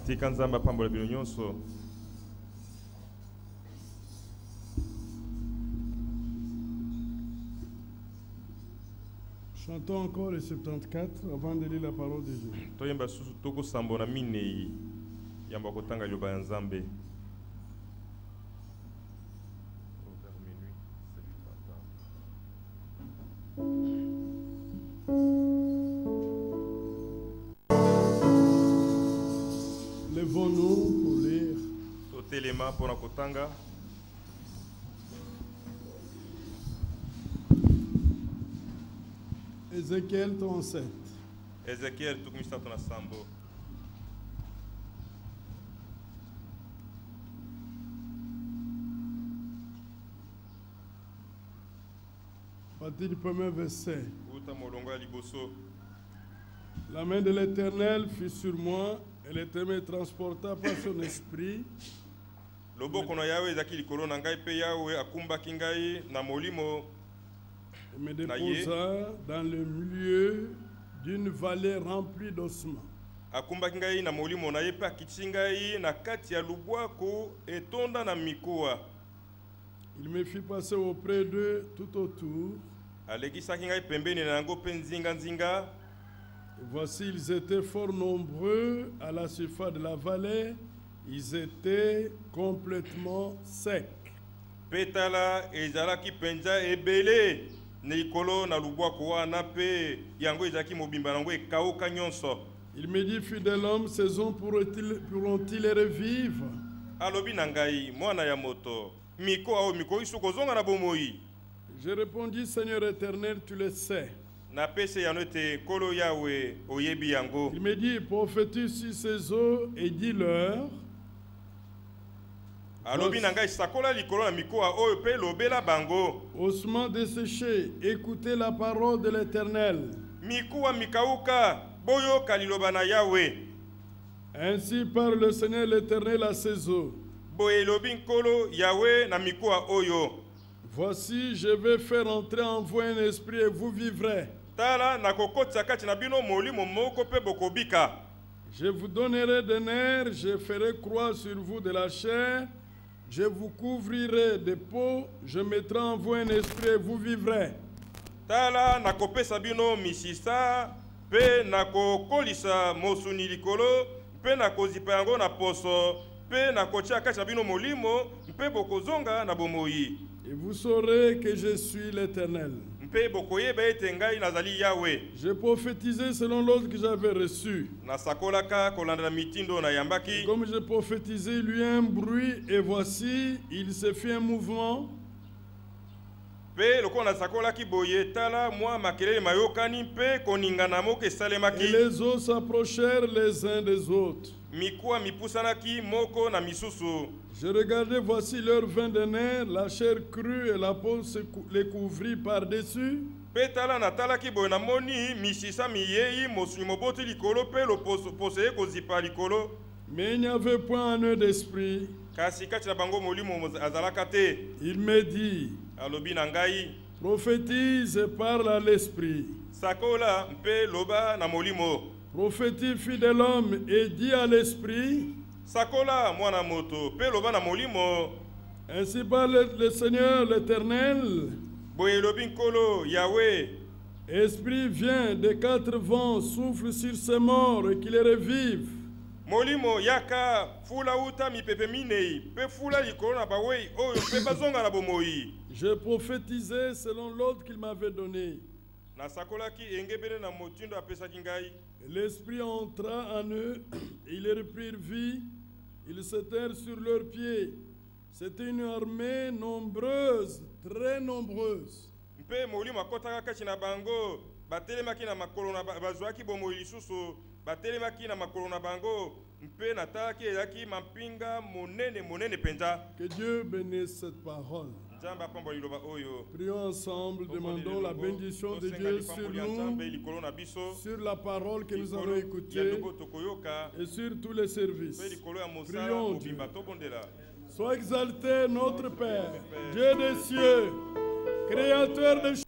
tika nzambe apambola bino nyonso. Chantons encore les 74 avant de lire la parole de Dieu. Toyemba susu toko sambo na minei yamba kotanga liloba ya nzambe. Levons-nous pour lire. Totelema pona kotanga. Ézéchiel 37. Ezekiel tukumisa tona sambo. À partir du premier verset. Uta molongo ya liboso. La main de l'Éternel fut sur moi, et l'Éternel me transporta par son esprit. Loboko na Yawe ezaki likolo na ngai pe Yawe akumbaki ngai na molimo. Et me déposa dans le milieu d'une vallée remplie d'ossements. Akumbaki ngai na molimo na ye pe akitisi ngai na kati ya lubwaku etonda na mikuwa. Il me fit passer auprès d'eux tout autour. Alekisaki ngai pembeni na yango pe nzinga nzinga. Et voici, ils étaient fort nombreux à la surface de la vallée. Ils étaient complètement secs. Petala ezalaki penza ebele nikolo na lubwaku wana pe yango ezalaki mobimba nango ekauka nyonso. Il me dit, fidèle homme, ces hommes pourront-ils revivre? Alobi na ngai mwana ya moto miko ao miko isu kozonga na bomoi. Je répondis, Seigneur éternel, tu le sais. Na pese ya note kolo Yawe oyebi yango. Il me dit, prophétise sur ces eaux et dis-leur. Alobi na ngai sakola likolo na mikoa oyo pe lobela bango. Ossements desséchés, écoutez la parole de l'Éternel. Mikuwa mikauka boyoka liloba na Yawe. Ainsi parle le Seigneur l'Éternel à ces eaux. Boye lobi nkolo Yawe na mikoa oyo. Voici, je vais faire entrer en vous un esprit et vous vivrez. Tala na kokotisa kati na bino molimo moko pe bokobika. Je vous donnerai des nerfs, je ferai croire sur vous de la chair, je vous couvrirai de peau, je mettrai en vous un esprit et vous vivrez. Tala na kopesa bino misisa pe na kokolisa mosuni likolo pe na kozipa yango na poso pe na kotia kati na bino molimo pe bokozonga na bomoi. Et vous saurez que je suis l'Éternel. Je prophétisais selon l'ordre que j'avais reçu. Comme je prophétisais, il y eut un bruit et voici, il se fit un mouvement. Et les eaux s'approchèrent les uns des autres. Je regardais, voici leur vin de nerfs, la chair crue et la peau les couvrit par-dessus. Mais il n'y avait point en eux d'esprit. Il me dit, prophétise et parle à l'esprit. Prophétise, fidèle homme, et dis à l'esprit. Sakola mwana moto pe loba na molimo. Ainsi parle le Seigneur l'Éternel. Boye lobi nkolo Yahweh. Esprit vient des quatre vents, souffle sur ces morts et qu'il les revive. Molimo yaka fula uta mi pepe minei pe fula likolo na bawei oyo pe bazonga na bomoi. Je prophétisais selon l'ordre qu'il m'avait donné. Na sakola ki engebele na motindo apesa kingai. L'esprit entra en eux, ils reprirent vie, ils se tinrent sur leurs pieds. C'était une armée nombreuse, très nombreuse. Mpe molimo akotaka kati na bango, batelemaki na makolo na bazwaki bomoi lisusu, batelemaki na makolo na bango, mpe natalaki ezaki mampinga monene monene penza. Que Dieu bénisse cette parole. Prions ensemble, demandons la bénédiction de Dieu sur nous, sur la parole que nous allons écouter et sur tous les services. Prions Dieu. Sois exalté notre Père, Dieu des cieux, Créateur des choses.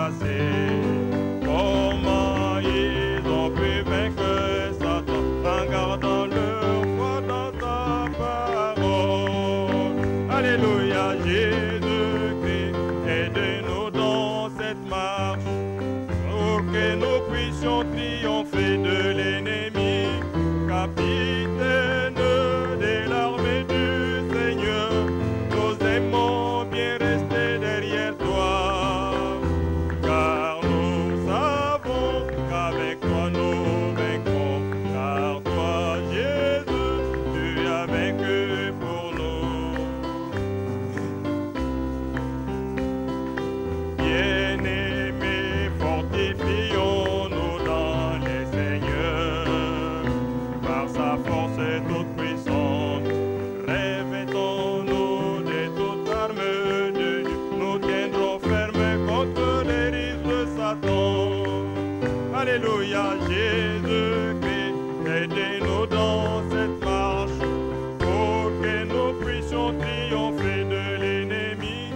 passé. Comment ils ont pu vaincre Satan en gardant leur foi dans ta parole. Alléluia, Jésus-Christ, aide-nous dans cette marche pour que nous puissions triompher de l'ennemi. Capitaine de l'armée du Seigneur, nous aimons bien rester derrière toi, car nous savons qu'avec toi nous vaincrons, car toi Jésus, tu as vaincu pour nous. Bien-aimés, fortifions-nous dans les Seigneurs, par sa force toute puissante, revêtons-nous de toute arme de Dieu, nous tiendrons ferme contre les risques de Satan. Alléluia, Jésus-Christ, aidez-nous dans cette marche, pour que nous puissions triompher de l'ennemi.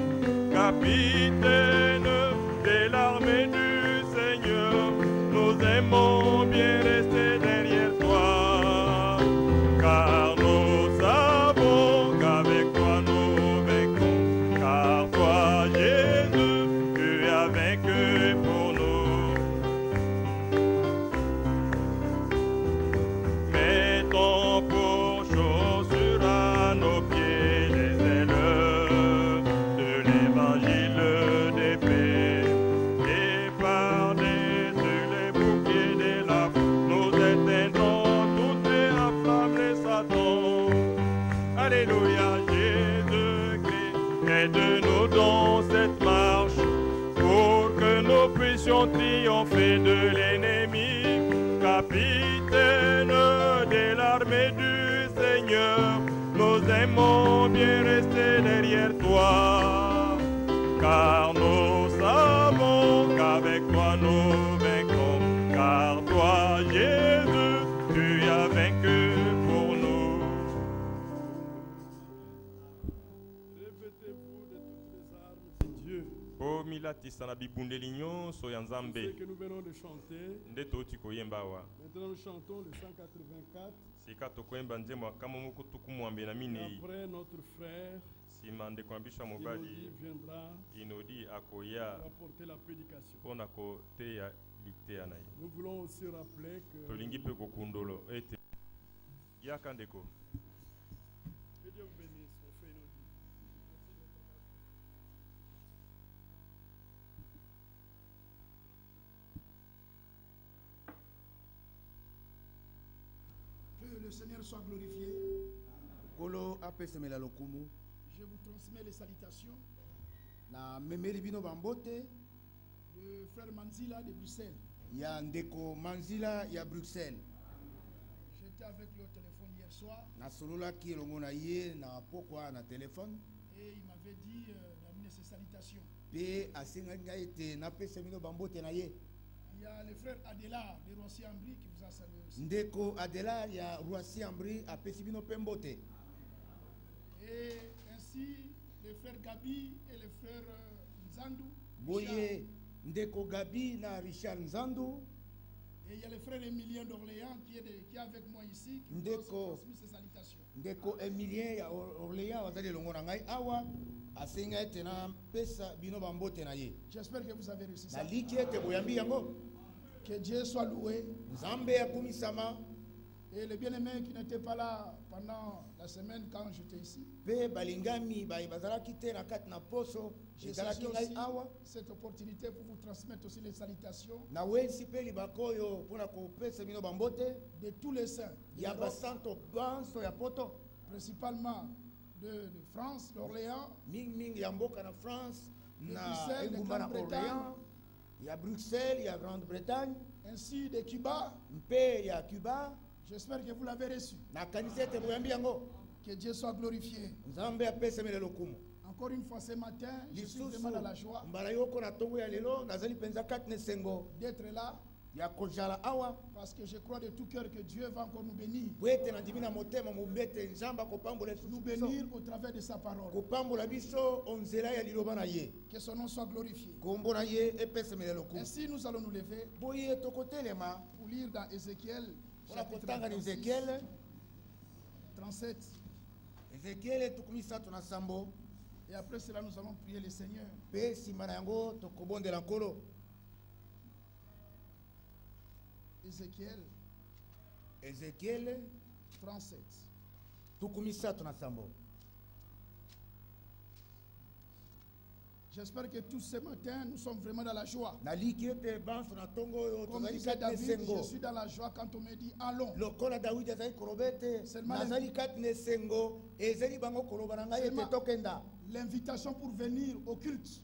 Capitaine de l'armée du Seigneur, nous aimons bien rester derrière toi, car nous savons qu'avec toi nous vaincrons, car toi Jésus, tu as vaincu pour nous. Mettons pour chaussures à nos pieds les ailes de l'évangile des paix, et par-dessus les boucliers de la foi, nous éteindrons toutes les flammes de Satan. Alléluia, Jésus-Christ, aide-nous dans cette marche, pour que nous puissions triompher de l'ennemi. Capitaine de l'armée du Seigneur, nous aimons bien rester derrière toi, car nous savons qu'avec toi nous vaincrons, car toi Jésus, tu as vaincu pour nous. Revêtez-vous de toutes les armes de Dieu. Ce que nous venons de chanter, maintenant nous chantons le 184. Et après notre frère Inodi viendra apporter la prédication. Nous voulons aussi rappeler que que Dieu vous bénisse, mon frère Inodi. Que le Seigneur soit glorifié. Je vous transmets les salutations de frère Manzila de Bruxelles. J'étais avec lui au téléphone hier soir et il m'avait dit d'amener ses salutations. Il y a le frère Adela de Roissy-Ambry qui vous a salué aussi. Et ainsi le frère Gabi et le frère Nzandu. Ndeko Gabi na Richard Nzandu. Et il y a le frère Emilien d'Orléans qui est avec moi ici, qui nous a transmis ses salutations. Ndeko Emilien ya Orléans wazali longo ngai awa asenga tena pesa bino bambote na ye. J'espère que vous avez reçu ça. Na liki ete boyambi yango. Que Dieu soit loué. Nzambe ya kumisama. Et les bien-aimés qui n'étaient pas là pendant la semaine quand j'étais ici. J'ai saisi aussi cette opportunité pour vous transmettre aussi les salutations de tous les saints, principalement de France, d'Orléans, de Bruxelles, il y a Grande-Bretagne, ainsi de Cuba. Cuba. J'espère que vous l'avez reçu. Que Dieu soit glorifié. Encore une fois ce matin, je suis vraiment dans la joie d'être là Parce que je crois de tout cœur que Dieu va encore nous bénir. Nous bénir au travers de sa parole. Que son nom soit glorifié. Ainsi nous allons nous lever pour lire dans Ézéchiel chapitre 37. Et après cela, nous allons prier le Seigneur. Ézéchiel 37. J'espère que tous ce matin, nous sommes vraiment dans la joie. Comme disait David, je suis dans la joie quand on me dit allons. L'invitation pour venir au culte.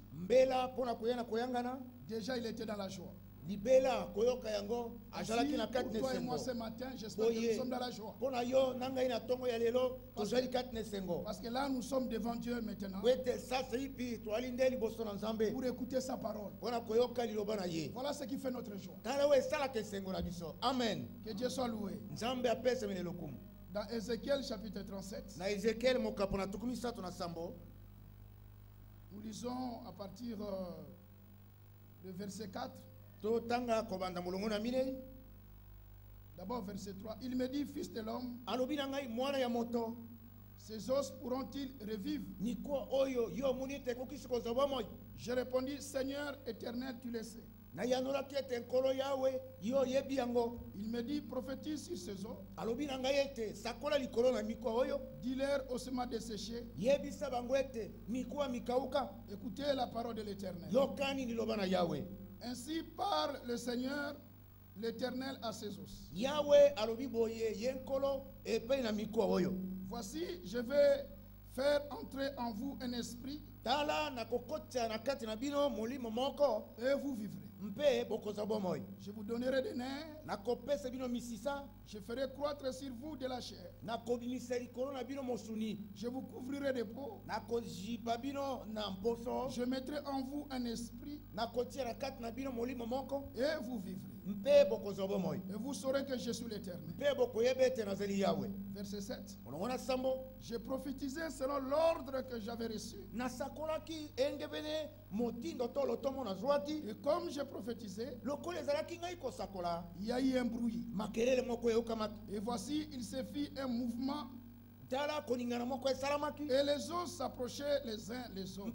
Déjà, il était dans la joie. Ainsi, pour toi et moi ce matin, j'espère que nous sommes dans la joie. Parce que là, nous sommes devant Dieu maintenant pour écouter sa parole. Voilà ce qui fait notre joie. Amen. Que Dieu soit loué. Dans Ézéchiel chapitre 37, nous lisons à partir du verset 4. D'abord verset 3. Il me dit, fils de l'homme, ces os pourront-ils revivre? Je répondis, Seigneur éternel, tu le sais. Il me dit, prophétise sur ces os. Dis-leur au semas desséché. Écoutez la parole de l'Éternel. Ainsi parle le Seigneur, l'Éternel à ses os. Voici, je vais faire entrer en vous un esprit et vous vivrez. Je vous donnerai des nerfs. Je ferai croître sur vous de la chair. Je vous couvrirai de peau. Je mettrai en vous un esprit et vous vivrez. Et vous saurez que je suis l'Éternel. Verset 7. Je prophétisais selon l'ordre que j'avais reçu. Et comme je prophétisais, il y a eu un bruit. Et voici, il se fit un mouvement. Et les os s'approchaient les uns les autres.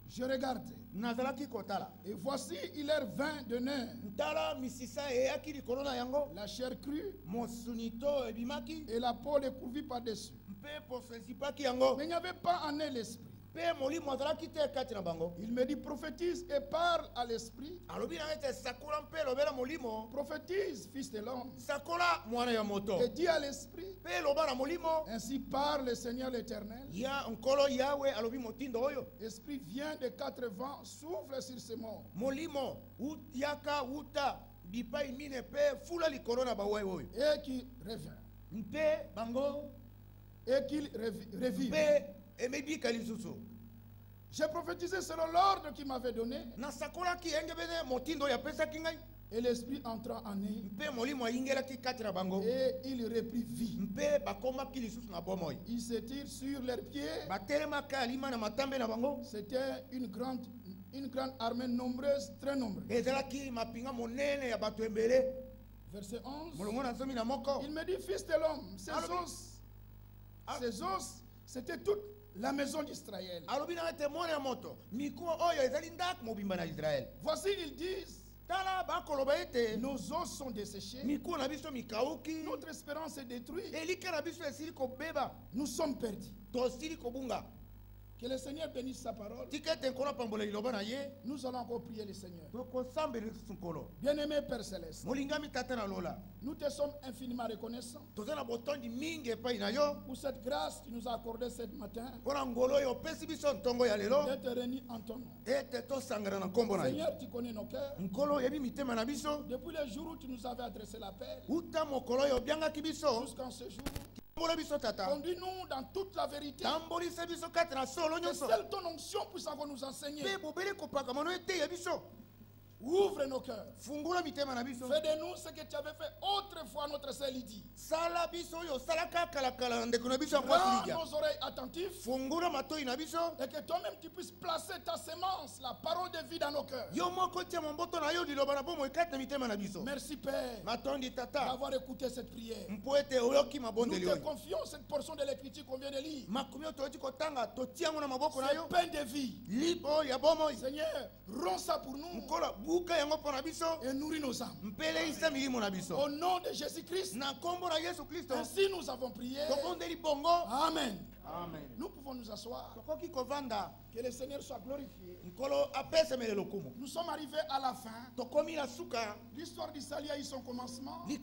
Je regardais. Et voici, il leur vint de nerfs. La chair crue et la peau découverte par-dessus. Mais il n'y avait pas en eux l'esprit. Il me dit, prophétise et parle à l'esprit. Prophétise, fils de l'homme. Et dis à l'esprit, ainsi parle le Seigneur l'Éternel. Esprit vient de quatre vents, souffle sur ces morts. Et qui revient. Et qu'il revive. J'ai prophétisé selon l'ordre qu'il m'avait donné. Et l'esprit entra en eux. Et il reprit vie. Ils s'étirent sur leurs pieds. C'était une grande armée nombreuse, très nombreuse. Verset 11. Il me dit, fils de l'homme, ces os, c'était toute la maison d'Israël. Voici, ils disent, nos os sont desséchés. Notre espérance est détruite. Nous sommes perdus. Que le Seigneur bénisse sa parole. Nous allons encore prier le Seigneur. Bien-aimé Père Céleste, nous te sommes infiniment reconnaissants pour cette grâce que tu nous as accordée ce matin d'être réunis en ton nom. Seigneur, tu connais nos cœurs. Depuis le jour où tu nous avais adressé l'appel jusqu'en ce jour, conduis-nous dans toute la vérité. Que seule ton onction puisse encore nous enseigner. Ouvre nos cœurs. Fais de nous ce que tu avais fait autrefois notre sœur Lydie. Rends nos oreilles attentives. Et que toi-même tu puisses placer ta sémence, la parole de vie dans nos cœurs. Merci Père d'avoir écouté cette prière. Nous te confions cette portion de l'écriture qu'on vient de lire. C'est pain de vie. Seigneur, rends ça pour nous. Et nourris nos âmes. Au nom de Jésus-Christ. Ainsi nous avons prié. Amen. Amen. Nous pouvons nous asseoir. Que le Seigneur soit glorifié. Nous sommes arrivés à la fin. L'histoire d'Israël a eu son commencement. Mais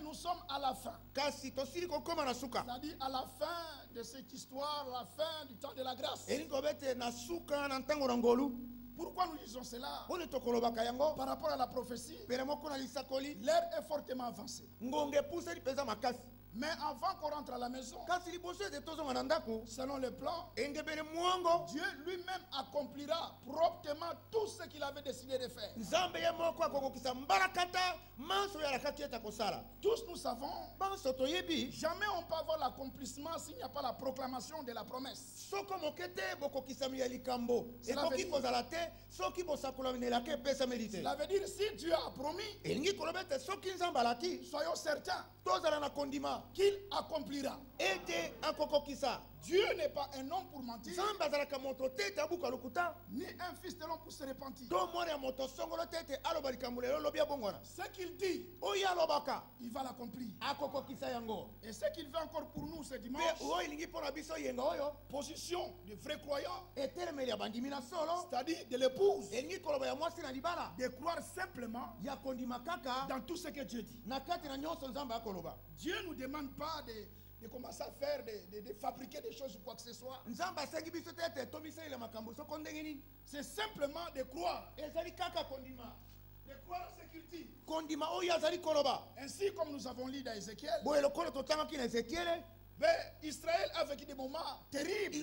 nous sommes à la fin. C'est-à-dire à la fin de cette histoire, à la fin du temps de la grâce. Pourquoi nous disons cela? Par rapport à la prophétie, l'heure est fortement avancée. Mais avant qu'on rentre à la maison, selon le plan, Dieu lui-même accomplira promptement tout ce qu'il avait décidé de faire. Tous nous savons, jamais on peut avoir l'accomplissement s'il n'y a pas la proclamation de la promesse. Cela veut dire si Dieu a promis, soyons certains qu'il accomplira. Dieu n'est pas un homme pour mentir, ni un fils de l'homme pour se repentir. Ce qu'il dit, il va l'accomplir. Et ce qu'il veut encore pour nous ce dimanche, position de vrai croyant, c'est-à-dire de l'épouse, de croire simplement dans tout ce que Dieu dit. Dieu ne nous demande pas de commencer à faire, de fabriquer des choses ou quoi que ce soit. C'est simplement de croire. De croire ce qu'il dit. Ainsi comme nous avons lu dans Ézéchiel, Israël a vécu des moments terribles.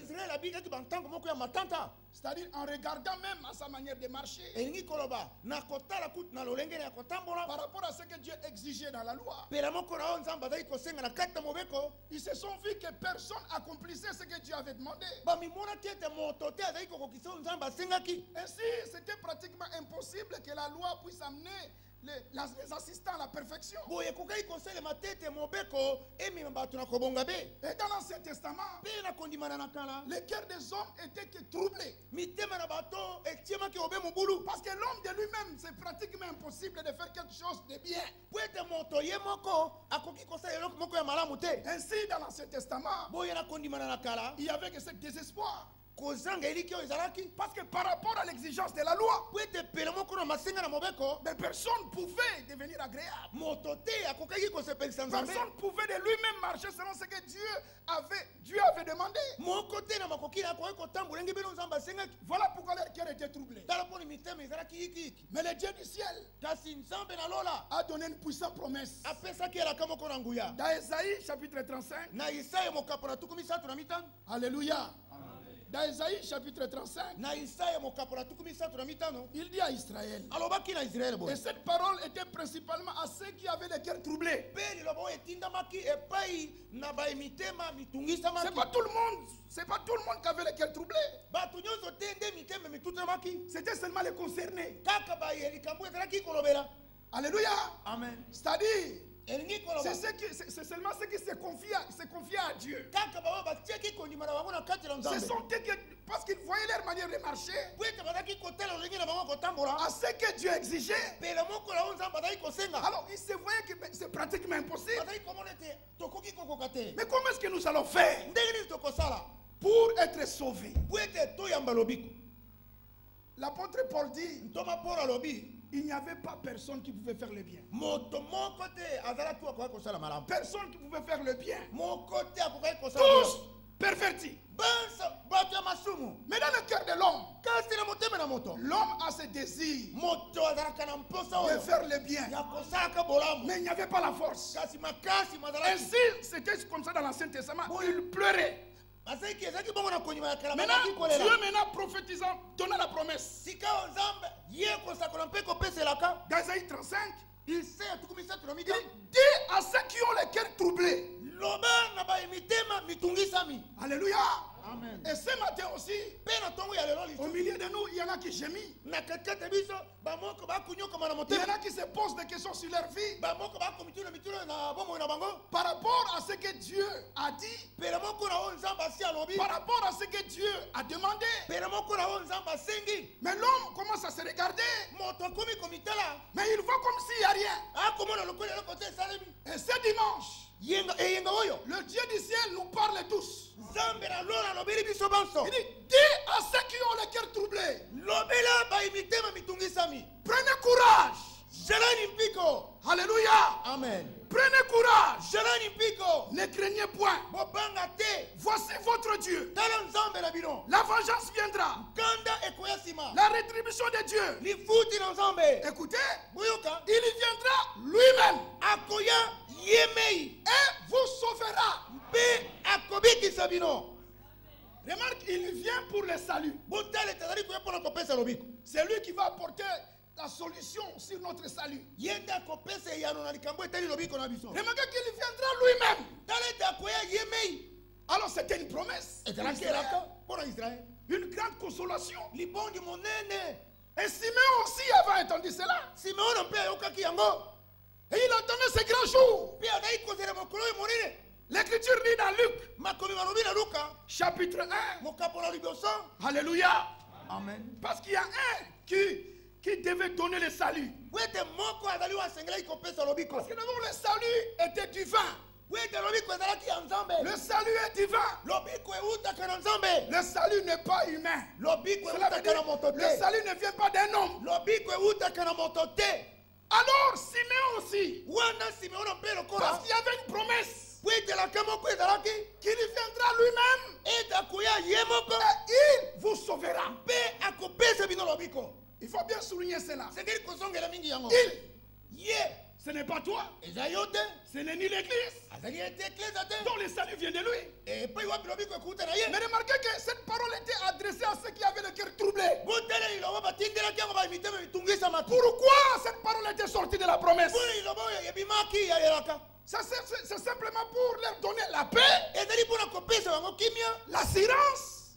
C'est-à-dire en regardant même à sa manière de marcher, par rapport à ce que Dieu exigeait dans la loi, ils se sont vus que personne accomplissait ce que Dieu avait demandé. Ainsi, c'était pratiquement impossible que la loi puisse amener les assistants à la perfection. Et dans l'Ancien Testament, le cœur des hommes était que troublé. Parce que l'homme de lui-même, c'est pratiquement impossible de faire quelque chose de bien. Ainsi, dans l'Ancien Testament, il y avait que ce désespoir. Parce que par rapport à l'exigence de la loi, personne pouvait devenir agréable. Personne pouvait de lui-même marcher selon ce que Dieu avait demandé. Voilà pourquoi leur cœur était troublé. Mais le Dieu du ciel a donné une puissante promesse. Dans Ésaïe chapitre 35. Alléluia. Dans Ésaïe chapitre 35, il dit à Israël, et cette parole était principalement à ceux qui avaient les cœurs troublés. C'est pas tout le monde qui avait les cœurs troublés. C'était seulement les concernés. Alléluia. Amen. C'est-à-dire, c'est seulement ceux qui se confiaient à Dieu. Ce sont eux qui, parce qu'ils voyaient leur manière de marcher, à ce que Dieu exigeait. Alors ils se voyaient que c'est pratiquement impossible. Mais comment est-ce que nous allons faire pour être sauvés? L'apôtre Paul dit, il n'y avait pas personne qui pouvait faire le bien. Personne qui pouvait faire le bien. Tous pervertis. Mais dans le cœur de l'homme, l'homme a ce désir de faire le bien. Mais il n'y avait pas la force. Ainsi, c'était comme ça dans l'Ancien Testament. Il pleurait. Maintenant, Dieu maintenant prophétisant, donnant la promesse. Dans Isaïe 35, il dit à ceux qui ont les cœurs troublés. Alléluia. Amen. Et ce matin aussi, au milieu de nous, il y en a qui gémissent. Il y en a qui se posent des questions sur leur vie par rapport à ce que Dieu a dit, par rapport à ce que Dieu a demandé. Mais l'homme commence à se regarder, mais il voit comme s'il n'y a rien. Et ce dimanche, le Dieu du ciel nous parle tous. Il dit, dis à ceux qui ont le cœur troublé, prenez courage. Alléluia. Amen. Prenez courage. Ne craignez point. Voici votre Dieu. La vengeance viendra. La rétribution de Dieu. Écoutez, il viendra lui-même et vous sauvera. Remarque, il vient pour le salut. C'est lui qui va apporter la solution sur notre salut. Remarquez qu'il viendra lui-même. Alors c'était une promesse. Une grande consolation. Et Simeon aussi avait entendu cela. Et il attendait ce grand jour. L'écriture dit dans Luc, chapitre 1. Alléluia. Amen. Parce qu'il y a un qui devait donner le salut. Parce que d'abord le salut était divin. Le salut est divin. Le salut n'est pas humain. Le salut ne vient pas d'un homme. Alors Simeon aussi, parce qu'il y avait une promesse qu'il viendra lui-même et il vous sauvera. Il faut bien souligner cela. Ce n'est pas toi. Ce n'est ni l'église. Donc le salut vient de lui. Mais remarquez que cette parole était adressée à ceux qui avaient le cœur troublé. Pourquoi cette parole était sortie de la promesse? C'est simplement pour leur donner la paix, l'assurance,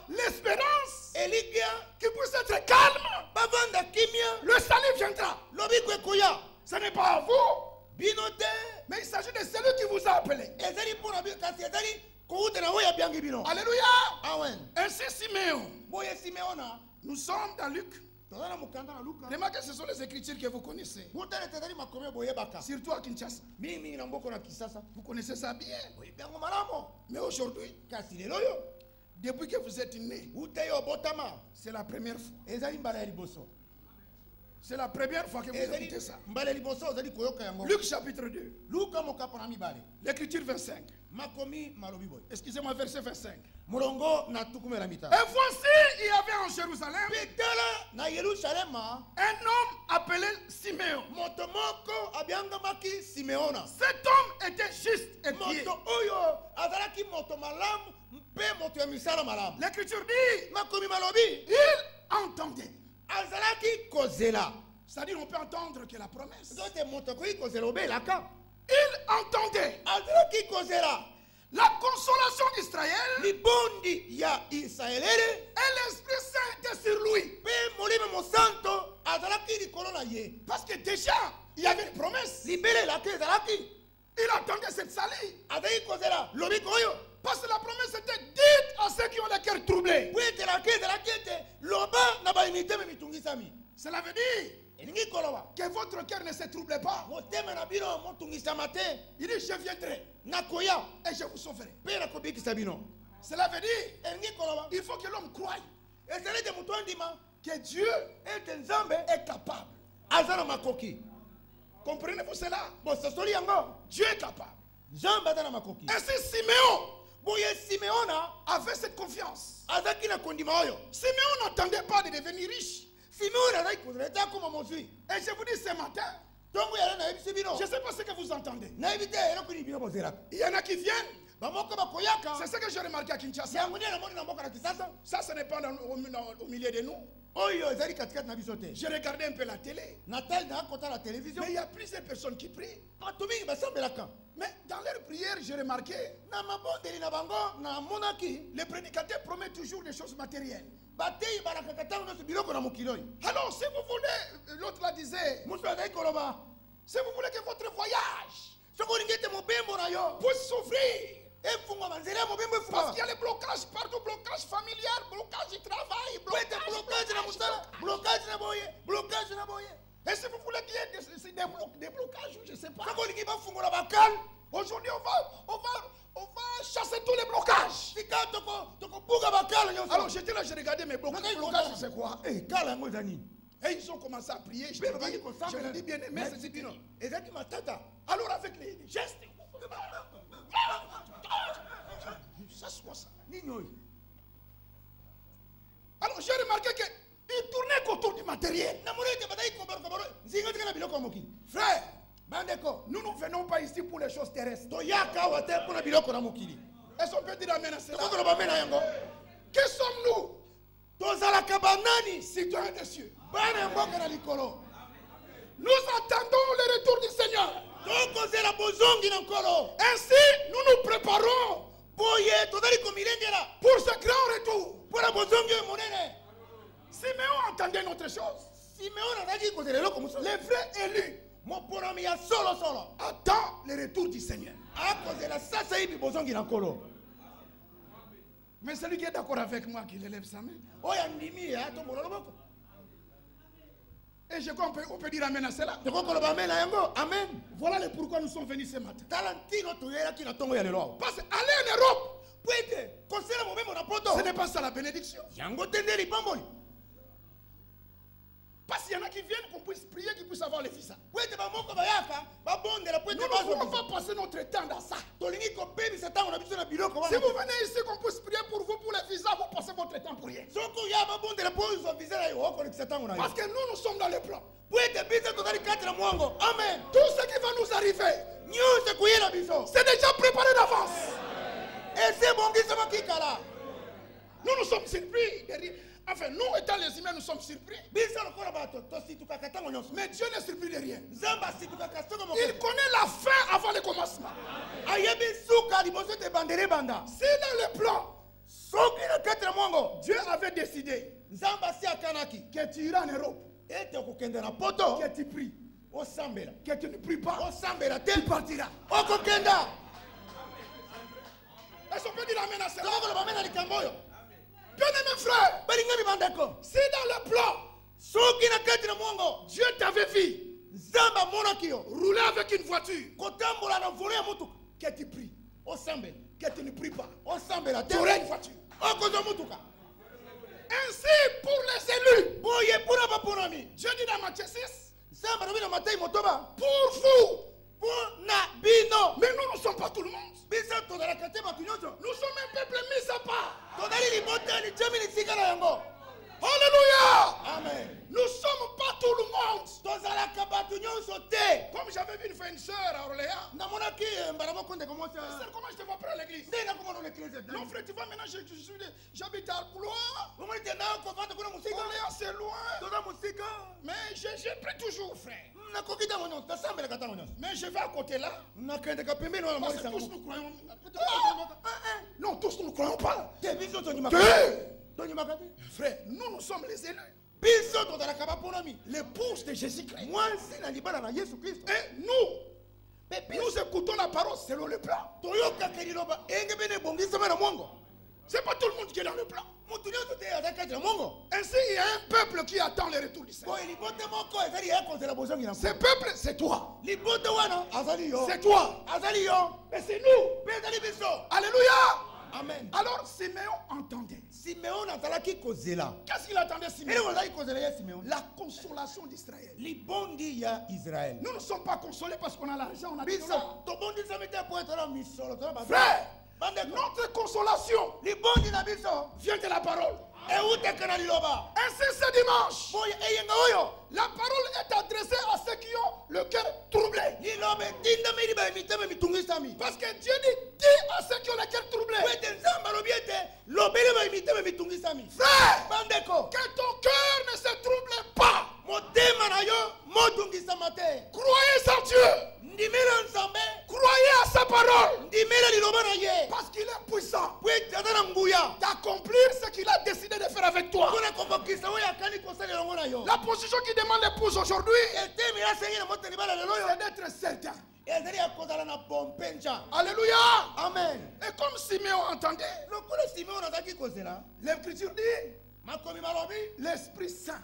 l'espérance, qu'ils puissent être calmes. Le salut viendra. Ce n'est pas à vous, mais il s'agit de celui qui vous a appelé. Alléluia. Ainsi Simeon. Nous sommes dans Luc. Remarquez, ce sont les écritures que vous connaissez. Surtout à Kinshasa. Vous connaissez ça bien. Mais aujourd'hui, depuis que vous êtes né, c'est la première fois. C'est la première fois que vous écoutez ça. Luc chapitre 2. L'écriture 25. Excusez-moi, verset 25. Et voici, il y avait en Jérusalem un homme appelé Simeon. Cet homme était juste et pieux. L'écriture dit, il entendait. C'est-à-dire on peut entendre que la promesse. Il entendait la consolation d'Israël et l'Esprit Saint était sur lui. Parce que déjà, il y avait une promesse. Il attendait cette salut. Parce que la promesse était dite à ceux qui ont le cœur troublé. Cela veut dire que votre cœur ne se trouble pas. Il dit, je viendrai et je vous sauverai. Cela veut dire il faut que l'homme croie que Dieu est capable. Comprenez-vous cela? Dieu est capable. Ainsi Simeon avait cette confiance. Simeon n'attendait pas de devenir riche. Et je vous dis ce matin, je ne sais pas ce que vous entendez. Il y en a qui viennent C'est ce que j'ai remarqué à Kinshasa. Ça, ce n'est pas au milieu de nous. J'ai regardé un peu la télé. Mais il y a plusieurs personnes qui prient. Mais dans leur prière, j'ai remarqué, les prédicateurs promettent toujours des choses matérielles. Alors, si vous voulez, l'autre la disait, si vous voulez que votre voyage puisse souffrir, parce qu'il y a les blocages partout, blocage familial, blocage du travail, blocage. Et si vous voulez qu'il y ait des blocages, je ne sais pas. Aujourd'hui, on va chasser tous les blocages. Alors j'étais là, j'ai regardé mes blocages. Blocages, c'est quoi? Et ils ont commencé à prier. Je leur dis bien aimé, c'est bien. Alors avec les gestes. Ça se voit ça. Alors j'ai remarqué qu'ils tournaient autour du matériel. Frère, nous ne venons pas ici pour les choses terrestres. Est-ce qu'on peut dire amen à cela? Qui sommes-nous? Citoyens des cieux. Nous attendons le retour du Seigneur. Ainsi, nous nous préparons pour ce grand retour. Simeon entendait notre chose. Les vrais élus attendent le retour du Seigneur. Mais celui qui est d'accord avec moi, qu'il élève sa main. Et je crois on peut dire amen à cela. Amen. Voilà le pourquoi nous sommes venus ce matin. Parce qu'aller en Europe, ce n'est pas ça la bénédiction. Parce qu'il y en a qui viennent qu'on puisse prier, qu'ils puissent avoir les visas. Nous ne voulons pas passer notre temps dans ça. Si vous venez ici qu'on puisse prier pour vous, pour les visas, vous passez votre temps pour rien. Parce que nous sommes dans le plan. Amen. Tout ce qui va nous arriver, c'est déjà préparé d'avance. Nous nous sommes surpris. Enfin, nous étant les humains, nous sommes surpris. Mais Dieu n'est surpris de rien. Il connaît la fin avant le commencement. C'est dans le plan. Dieu avait décidé que tu iras en Europe, que tu pries, que tu ne pries pas, tu partiras. Est-ce qu'on peut dire amen à cela? Bien-aimé frère, c'est dans le plan. Dieu t'avait vu rouler avec une voiture, que tu pries, que tu ne pries pas, tu aurais une voiture. Ainsi pour les élus, Dieu dit dans Matthieu 6, pour vous, mais nous ne sommes pas tout le monde. Nous sommes un peuple mis à part. Alléluia. Amen. Nous ne sommes pas tout le monde. Comme j'avais vu une fois une soeur à Orléans. Comment je te vois après l'église? Non frère, tu vois maintenant j'habite à Blois. Orléans c'est loin. Mais je prie toujours frère. Mais je vais à côté là. Parce que tous nous croyons. Non, tous nous ne croyons pas. Frère, nous sommes les élus. L'épouse de Jésus-Christ. Et nous écoutons la parole selon le plan. C'est pas tout le monde qui est dans le plan. Ainsi, il y a un peuple qui attend le retour du Seigneur. Ce peuple, c'est toi. C'est toi. Et c'est nous. Alléluia. Amen. Alors Siméon entendait. Qu'est-ce qu'il attendait Siméon? La consolation d'Israël. Nous ne sommes pas consolés parce qu'on a l'argent, on a des dollars. Frère, notre consolation vient de la parole. Ainsi ce dimanche, la parole est adressée à ceux qui ont le cœur troublé. Parce que Dieu dit à ceux qui ont le cœur troublé. Frère, que ton cœur ne se trouble pas. Croyez en Dieu. Croyez à sa parole. Parce qu'il est puissant d'accomplir ce qu'il a décidé de faire avec toi. La position qui demande l'épouse aujourd'hui, c'est d'être certain. Alléluia. Amen. Et comme Siméon entendait, l'Écriture dit, l'Esprit Saint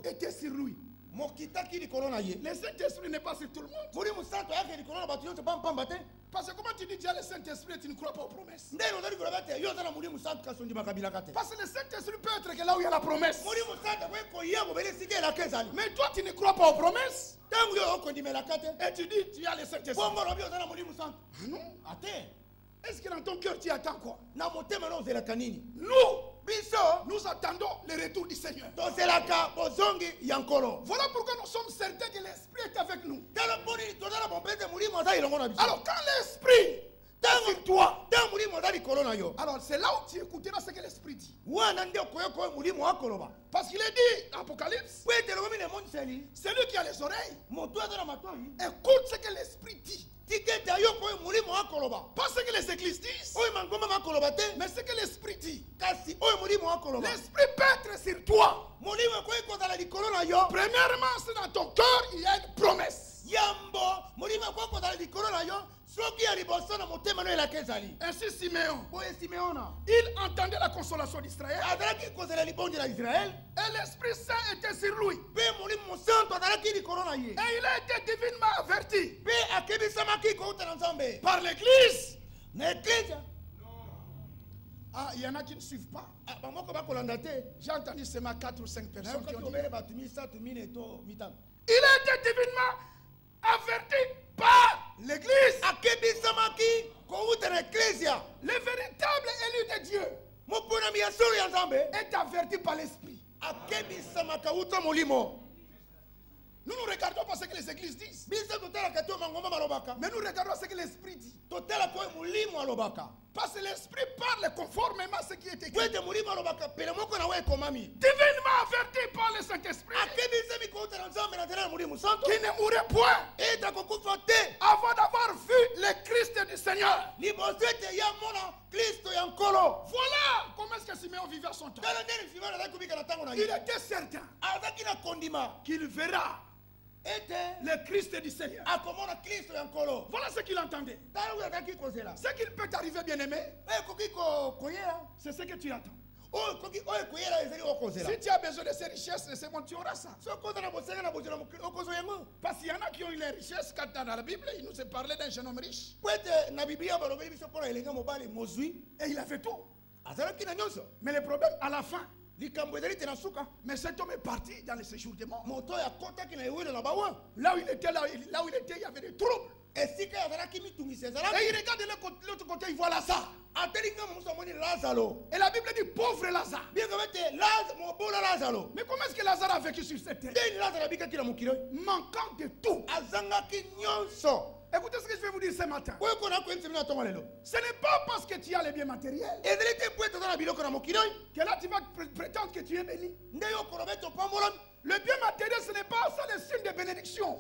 était sur lui. Le Saint-Esprit n'est pas sur tout le monde. Parce que comment tu dis déjà le Saint-Esprit et tu ne crois pas aux promesses? Parce que le Saint-Esprit peut être que là où il y a la promesse. Mais toi tu ne crois pas aux promesses. Et tu dis tu as le Saint-Esprit. Non. Est-ce que dans ton cœur tu attends quoi? Nous attendons le retour du Seigneur. Voilà pourquoi nous sommes certains que l'Esprit est avec nous. Alors quand l'Esprit est sur toi, alors c'est là où tu écouteras ce que l'Esprit dit. Parce qu'il est dit, Apocalypse, celui qui a les oreilles, écoute ce que l'Esprit dit. Pas ce que les églises disent, mais ce que l'Esprit dit. L'Esprit peut être sur toi. Premièrement, c'est dans ton cœur, il y a une promesse. Ainsi Siméon, il entendait la consolation d'Israël. Et l'Esprit Saint était sur lui. Et il a été divinement averti par l'Église. Ah, il y en a qui ne suivent pas. J'ai entendu seulement 4 ou 5 personnes qui ont dit. Il a été divinement averti par l'Église. Le véritable élu de Dieu est averti par l'Esprit. Nous ne regardons pas ce que les églises disent. Mais nous regardons ce que l'Esprit dit. Parce que l'Esprit parle conformément à ce qui est écrit. Divinement averti par le Saint-Esprit. Qui ne mourrait point avant d'avoir vu le Christ du Seigneur. Voilà comment est-ce que Siméon vivait son temps. Il était certain qu'il verra le Christ du Seigneur. Voilà ce qu'il entendait. Ce qu'il peut t'arriver, bien-aimé, c'est ce que tu attends. Si tu as besoin de ces richesses, c'est bon, tu auras ça. Parce qu'il y en a qui ont eu les richesses. Quand dans la Bible, il nous a parlé d'un jeune homme riche. Et il a fait tout. Mais le problème, à la fin, mais cet homme est parti dans le séjour des morts. Là où il était, il y avait des troubles. Et il regarde de l'autre côté, il voit Lazare. Et la Bible dit pauvre Lazare. Mais comment est-ce que Lazare a vécu sur cette terre? Manquant de tout. Écoutez ce que je vais vous dire ce matin. Ce n'est pas parce que tu as les biens matériels que là tu vas prétendre que tu es béni. Le bien matériel, ce n'est pas ça le signe de bénédiction.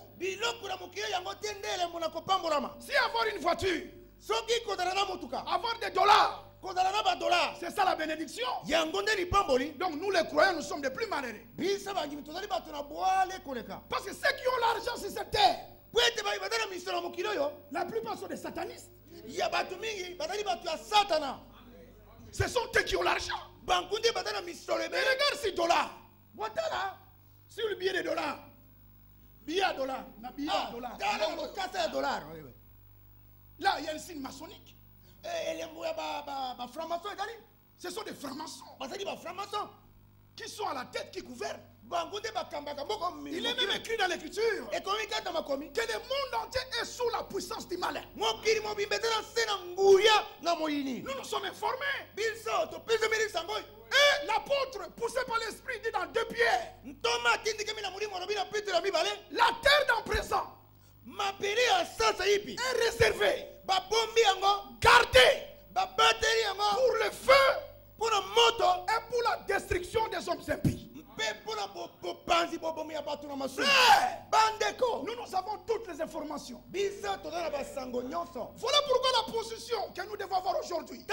Si avoir une voiture, avoir des dollars, c'est ça la bénédiction. Donc nous les croyants, nous sommes les plus malheureux. Parce que ceux qui ont l'argent sur cette terre, la plupart sont des satanistes. Ce sont eux qui ont l'argent. Mais regarde ces dollars. Sur le billet de dollars. Billet à dollars. Là, il y a un signe maçonnique. Ce sont des francs-maçons. qui sont à la tête, qui gouvernent. Il est même écrit dans l'écriture que le monde entier est sous la puissance du malin. Nous nous sommes informés. Et l'apôtre, poussé par l'esprit, dit dans 2 Pierre, la terre d'en présent est réservée, gardée pour le feu, pour la moto et pour la destruction des hommes impies. Nous avons toutes les informations. Voilà pourquoi la position que nous devons avoir aujourd'hui.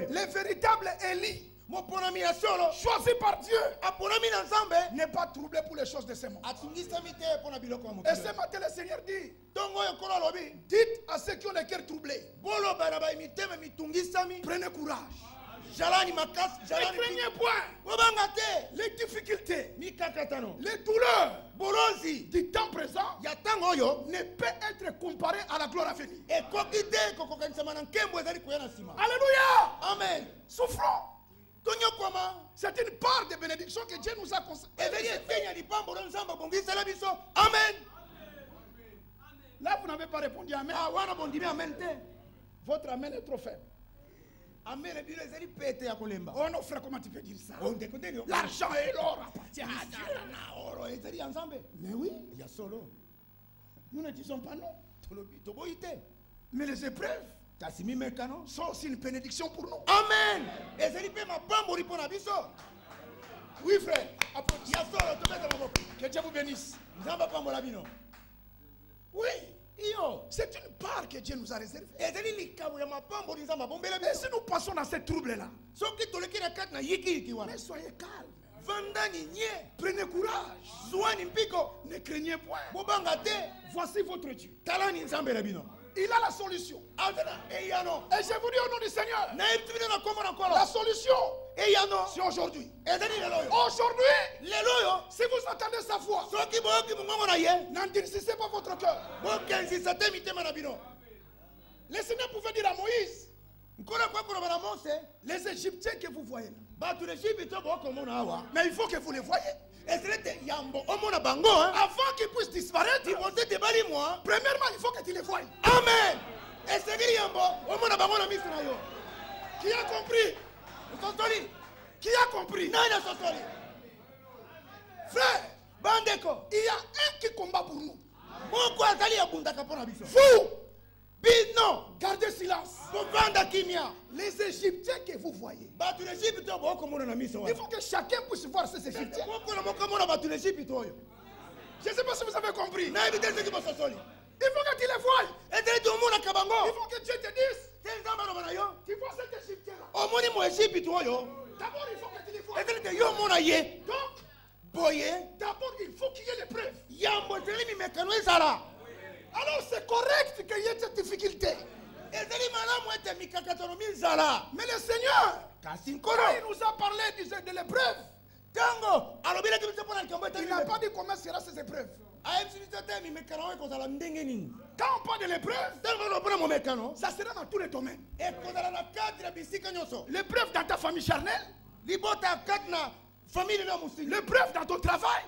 Les véritables Élie, choisi par Dieu, n'est pas troublé pour les choses de ce monde. Et ce matin, le Seigneur dit, dites à ceux qui ont les cœurs troublés, prenez courage. Ne craignez point les difficultés, les douleurs du temps présent ne peut être comparé à la gloire à venir. Alléluia. Amen. Souffrons. C'est une part de bénédiction que Dieu nous a concédée. Amen. Là, vous n'avez pas répondu Amen. Votre Amen est trop faible. Oh non, frère, comment tu peux dire ça? L'argent et l'or appartient à Dieu. Mais oui, nous ne disons pas non. Mais les épreuves sont aussi une bénédiction pour nous. Amen. Oui, frère. Que Dieu vous bénisse. Oui. C'est une part que Dieu nous a réservée. Et si nous passons dans ces troubles-là, mais soyez calmes. Prenez courage. Ne craignez point. Voici votre Dieu. Il a la solution. Et je vous dis au nom du Seigneur, la solution, c'est aujourd'hui. Aujourd'hui, si vous entendez sa voix, n'endurcissez pas votre cœur. Le Seigneur pouvait dire à Moïse, les Égyptiens que vous voyez là, mais il faut que vous les voyez. Avant qu'ils puissent disparaître, premièrement, il faut que tu les voies. Amen. Qui a compris? Qui a compris? Frère, il y a un qui combat pour nous. Vous, non, gardez silence. Les Égyptiens que vous voyez, il faut que chacun puisse voir ces Égyptiens. Je ne sais pas si vous avez compris. Il faut que tu les voies. Il faut que Dieu te dise, tu vois cet Égyptien-là. D'abord, il faut que tu les voies. Donc, d'abord, il faut qu'il y ait l'épreuve. Alors c'est correct qu'il y ait cette difficulté. Mais le Seigneur, quand il nous a parlé de l'épreuve, il n'a pas dit comment sera ces épreuves. Quand on parle de l'épreuve, ça sera dans tous les domaines. L'épreuve dans ta famille charnelle, l'épreuve dans ton travail,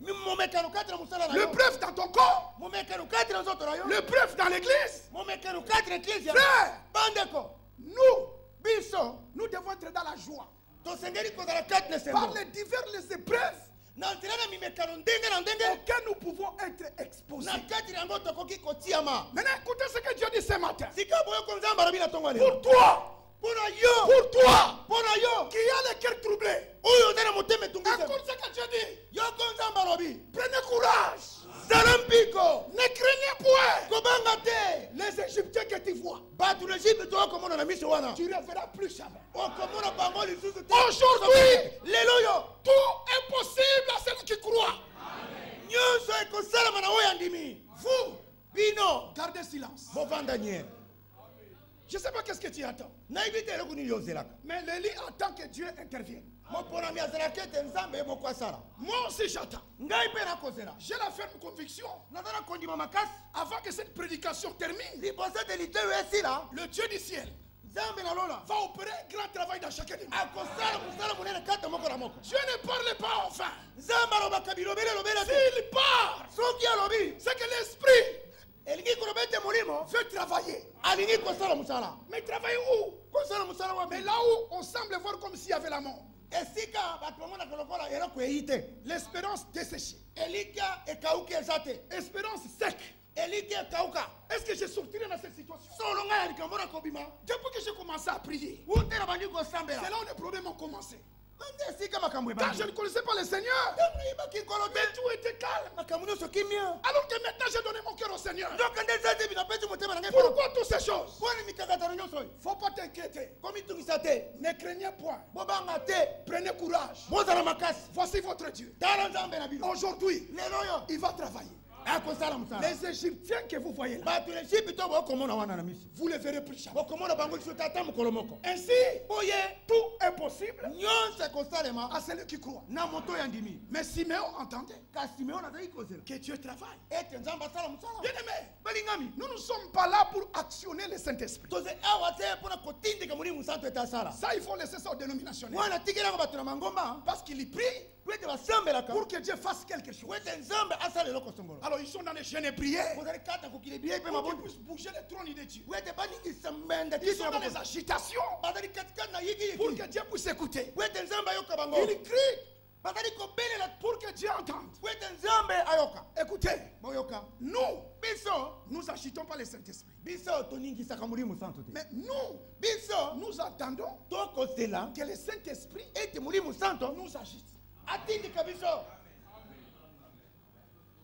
l'épreuve dans ton corps, l'épreuve dans l'église. Frère, nous devons être dans la joie. Par les diverses épreuves auxquelles nous pouvons être exposés. Maintenant, écoutez ce que Dieu dit ce matin. Pour toi, qui a le cœur troublé, écoute ce que Dieu dit. Prenez courage. Ne craignez point. Les Égyptiens que tu vois, tu ne reverras plus jamais. Aujourd'hui, tout est possible à celui qui croit. Vous, gardez silence. Je ne sais pas qu'est-ce que tu attends. Mais Lélie attend que Dieu intervienne. Moi aussi j'attends. J'ai la ferme conviction, avant que cette prédication termine, le Dieu du ciel va opérer un grand travail dans chacun de nous. ne parle pas enfin. S'il part, c'est que l'esprit veut travailler. Mais travailler où? Mais là où on semble voir comme s'il y avait la mort. L'espérance desséchée. Espérance sec. Est-ce que je sortirai dans cette situation? Depuis que j'ai commencé à prier, c'est là où les problèmes ont commencé. Quand je ne connaissais pas le Seigneur, mais tout était calme. Alors que maintenant j'ai donné mon cœur au Seigneur. Pourquoi toutes ces choses? Il ne faut pas t'inquiéter. Ne craignez point. Prenez courage. Voici votre Dieu. Aujourd'hui, il va travailler. Les Égyptiens que vous voyez là, vous les verrez plus jamais. Ainsi, tout est possible à celui qui croit. Mais Siméon entendait que Dieu travaille. Bien-aimé, nous ne sommes pas là pour actionner le Saint-Esprit. Ça, il faut laisser ça aux dénominationnels. Parce qu'il y prie pour que Dieu fasse quelque chose. Alors ils sont dans les chaînes et prières pour qu'ils puissent bouger le trône de Dieu. Ils sont dans les agitations pour que Dieu puisse écouter. Ils crient pour que Dieu entende. Écoutez, nous n'agitons pas le Saint-Esprit. Mais nous attendons que le Saint-Esprit nous agite.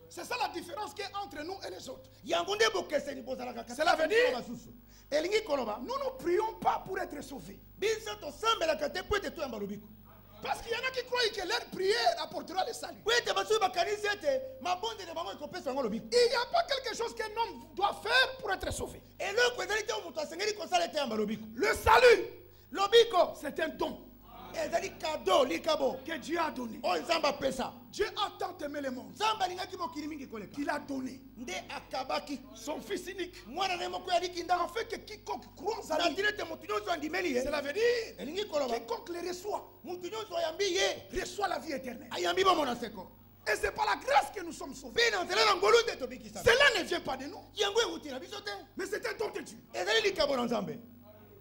C'est ça la différence qu'il y a entre nous et les autres. Cela veut dire, nous ne prions pas pour être sauvés. Parce qu'il y en a qui croient que leur prière apportera le salut. Il n'y a pas quelque chose qu'un homme doit faire pour être sauvé. Le salut, c'est un don que Dieu a donné. Dieu a tant aimé le monde qu'il a donné son fils unique, afin que quiconque croit en lui, cela veut dire quiconque le reçoit reçoit la vie éternelle. Et ce n'est pas la grâce que nous sommes sauvés. Cela ne vient pas de nous, mais c'est un don de Dieu.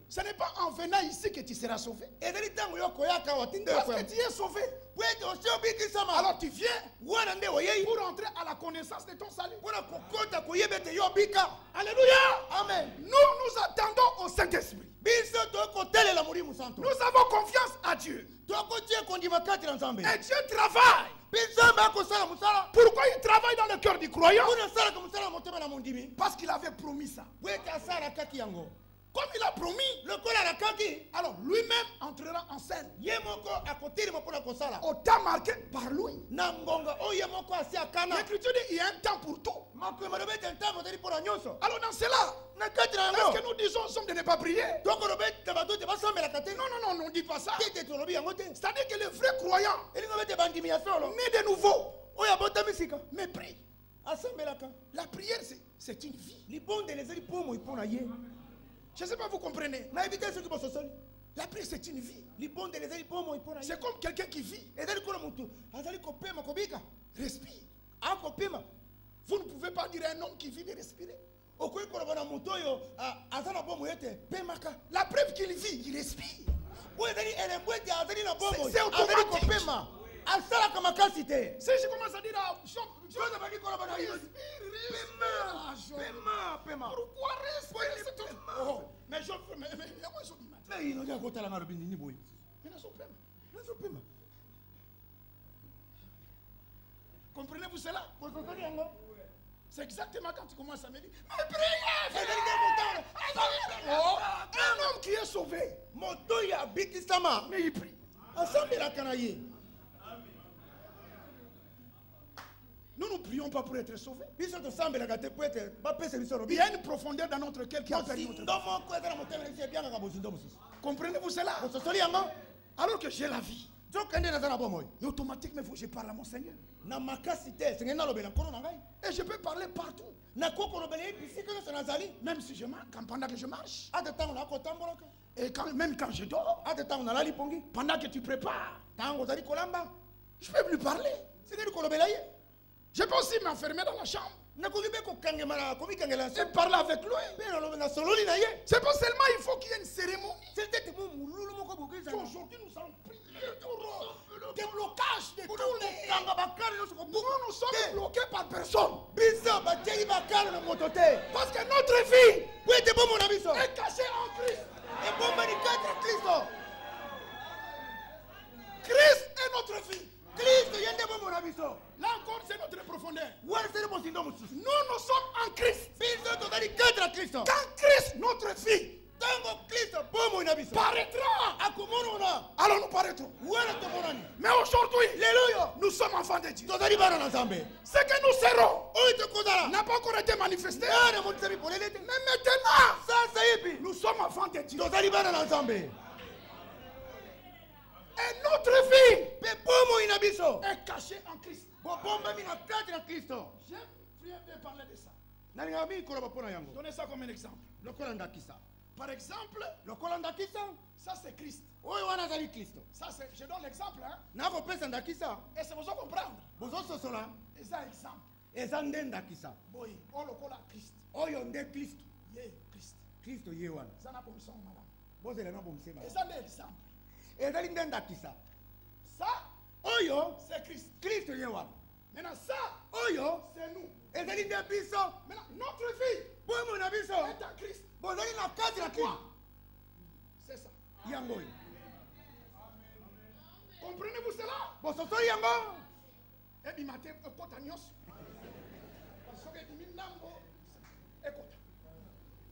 Ce n'est pas en venant ici que tu seras sauvé. Parce que tu es sauvé. Alors tu viens pour entrer à la connaissance de ton salut. Alléluia. Amen. Nous attendons au Saint-Esprit. Nous avons confiance à Dieu. Et Dieu travaille. Pourquoi il travaille dans le cœur du croyant? Parce qu'il avait promis ça. Comme il a promis, alors lui-même entrera en scène. Au temps marqué par lui. L'Écriture dit il y a un temps pour tout. Alors dans cela, est-ce que nous disons aux hommes de ne pas prier? Non, on ne dit pas ça. C'est-à-dire que le vrai croyant, né de nouveau, mais prie. La prière, c'est une vie. Je ne sais pas, vous comprenez. La prière, c'est une vie. C'est comme quelqu'un qui vit. Respire. Vous ne pouvez pas dire à un homme qui vit de respirer. La preuve qu'il vit, il respire. C'est automatique. Si je commence à dire pourquoi respirer? Mais comprenez-vous cela? C'est exactement quand tu commences à me dire mais priez! Un homme qui est sauvé, mais il prie. Nous ne prions pas pour être sauvés. Il y a une profondeur dans notre cœur qui a perdu notre vie. Comprenez-vous cela? Alors que j'ai la vie, mais automatiquement je parle à mon Seigneur. Et je peux parler partout. Même si je marche, pendant que je marche. Et même quand je dors, pendant que tu prépares, je ne peux plus parler. Je peux aussi m'enfermer dans la chambre et parler avec lui. C'est pas seulement il faut qu'il y ait une cérémonie. Aujourd'hui, nous sommes priés pour des blocages de tous les... Nous sommes bloqués par personne. Parce que notre vie est cachée en Christ. Christ est notre vie. Là encore, c'est notre profondeur. Nous sommes en Christ. Quand Christ, notre vie, paraîtra, alors nous paraîtrons. Mais aujourd'hui, nous sommes enfants de Dieu. Ce que nous serons n'a pas encore été manifesté. Mais maintenant, nous sommes enfants de Dieu. Et notre vie est cachée en Christ. J'aime bien parler de ça. Donnez ça comme un exemple. Par exemple, ça c'est Christ. Ça c'est, je donne l'exemple. Hein? Et c'est besoin de comprendre. Et ça exemple. Oui, on le colle à Christ. Christ. Christ. Ça n'a pas besoin, madame. Et ça c'est l'exemple. Ça, c'est Christ. Maintenant, ça, c'est nous. Maintenant, notre vie est en Christ. C'est ça. Comprenez-vous cela? Et bien,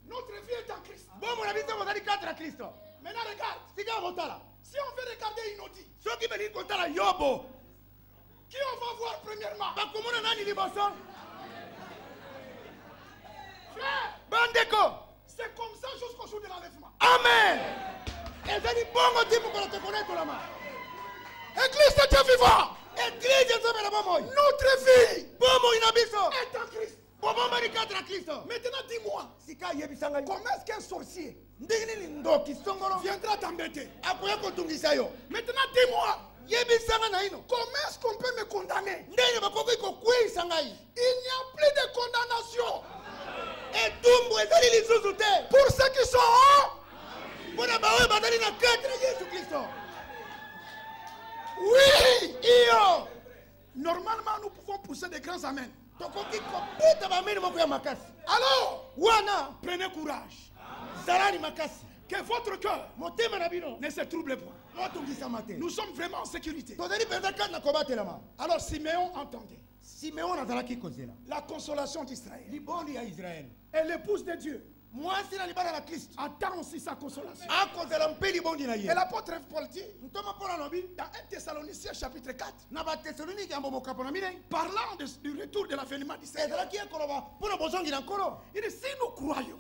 notre vie est en Christ. Maintenant, regarde. Si on veut regarder Inodi, qui on va voir premièrement? Frère, c'est comme ça jusqu'au jour de l'enlèvement. Amen. Église de Dieu vivant. Notre vie est en Christ. Maintenant dis-moi, comment est-ce qu'un sorcier viendra t'embêter? Maintenant dis-moi, comment est-ce qu'on peut me condamner? Il n'y a plus de condamnation pour ceux qui sont oui, normalement nous pouvons pousser des grands amens. Alors, prenez courage. Que votre cœur ne se trouble point. Nous sommes vraiment en sécurité. Alors Siméon entendait la consolation d'Israël. Et l'épouse de Dieu attend aussi sa consolation. Et l'apôtre Paul dit dans 1 Thessaloniciens chapitre 4, parlant du retour de l'avènement du Seigneur, il dit si nous croyons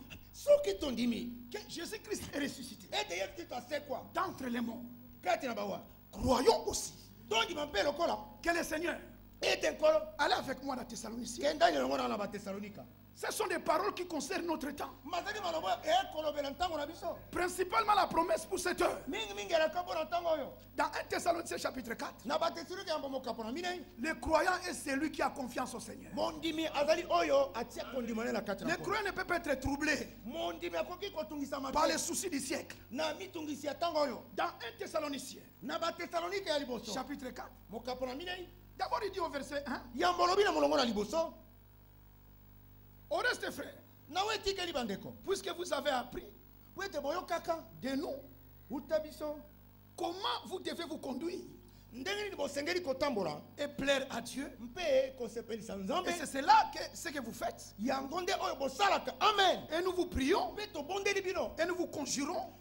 que Jésus-Christ est ressuscité d'entre les morts, croyons aussi que le Seigneur allez avec moi dans Thessaloniciens. Ce sont des paroles qui concernent notre temps. Principalement la promesse pour cette heure. Dans 1 Thessaloniciens chapitre 4, le croyant est celui qui a confiance au Seigneur. Le croyant ne peut pas être troublé par les soucis du siècle. Dans 1 Thessaloniciens chapitre 4, d'abord il dit au verset 1, au reste, frère, puisque vous avez appris de nous comment vous devez vous conduire et plaire à Dieu. Et c'est cela ce que vous faites. Amen. Et nous vous prions et nous vous conjurons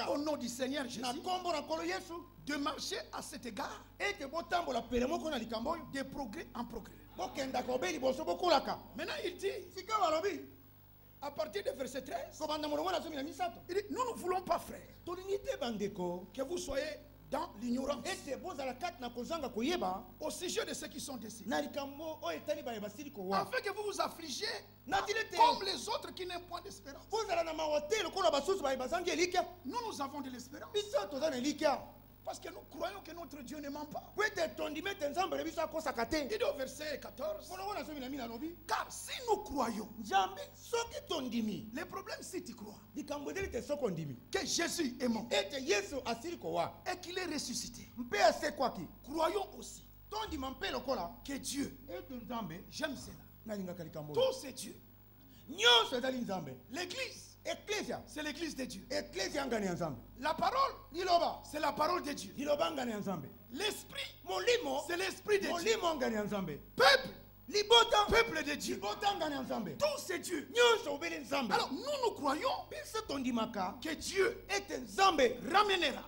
au nom du Seigneur Jésus de marcher à cet égard de progrès en progrès. Maintenant il dit à partir du verset 13, il dit, nous ne voulons pas, frère, que vous soyez dans l'ignorance au sujet de ceux qui sont décédés. Afin que vous vous affligez comme les autres qui n'ont point d'espérance. Nous, nous avons de l'espérance. Parce que nous croyons que notre Dieu ne ment pas. Il dit au verset 14, car si nous croyons, les problèmes si tu crois que Jésus est mort et qu'il est ressuscité, croyons aussi que Dieu, j'aime cela, tous ces dieux, l'église, c'est l'église de Dieu. La parole, c'est la parole de Dieu. L'esprit, c'est l'esprit de Dieu. Peuple, peuple de Dieu. Tous ces dieux. Alors nous croyons que Dieu ramènera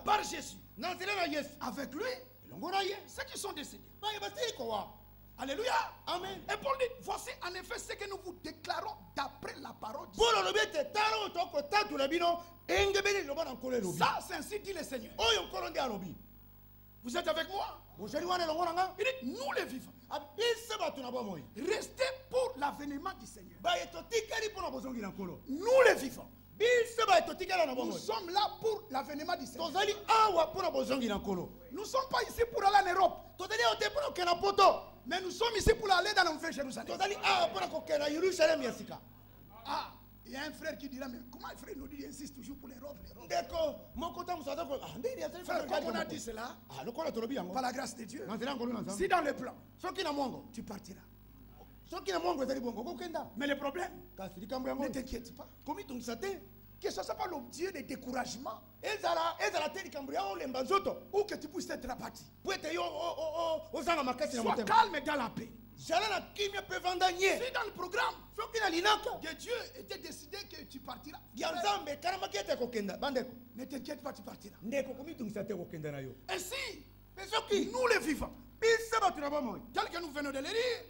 par Jésus avec lui ceux qui sont décédés. Alléluia. Amen. Et Paul dit, voici en effet ce que nous vous déclarons d'après la parole de Dieu. Ça, c'est ainsi dit le Seigneur. Vous êtes avec moi? Il dit, nous les vivants. Restez pour l'avènement du Seigneur. Nous les vivants. Nous sommes là pour l'avènement du Seigneur. Nous ne sommes pas ici pour aller en Europe. Mais nous sommes ici pour aller dans l'enfer Jérusalem. Ah, il y a un frère qui dira, mais comment un frère nous dit, il insiste toujours pour l'Europe, frère, comme on a dit cela, par la grâce de Dieu, si dans le plan, tu partiras. Mais le problème, ne t'inquiète pas. Que ce ne soit pas l'objet de découragement ou que tu puisses être abattu. Sois calme dans la paix. Si dans le programme de Dieu était décidé que tu partiras, ne t'inquiète pas, tu partiras. Ainsi, nous les vivants, tel que nous venons de le lire,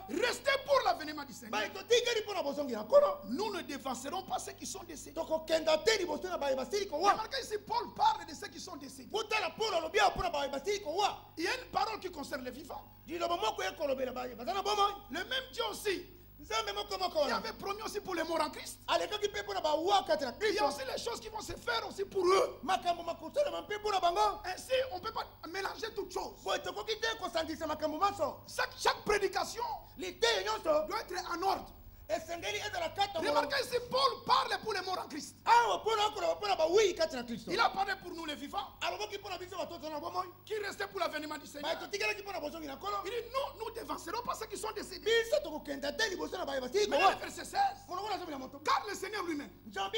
restez pour l'avènement du Seigneur. Nous ne dévancerons pas ceux qui sont décédés. Remarquez ici, Paul parle de ceux qui sont décédés. Il y a une parole qui concerne les vivants. Le même Dieu aussi, il avait promis aussi pour les morts en Christ. Il y a aussi les choses qui vont se faire aussi pour eux. Ainsi, on ne peut pas mélanger toutes choses. Chaque prédication doit être en ordre. Remarquez ici, Paul parle pour les morts en Christ. Il a parlé pour nous les vivants, qui restaient pour l'avènement du Seigneur. Il dit, nous dévancerons pas ceux qui sont décédés. Mais dans le verset 16, car le Seigneur lui-même a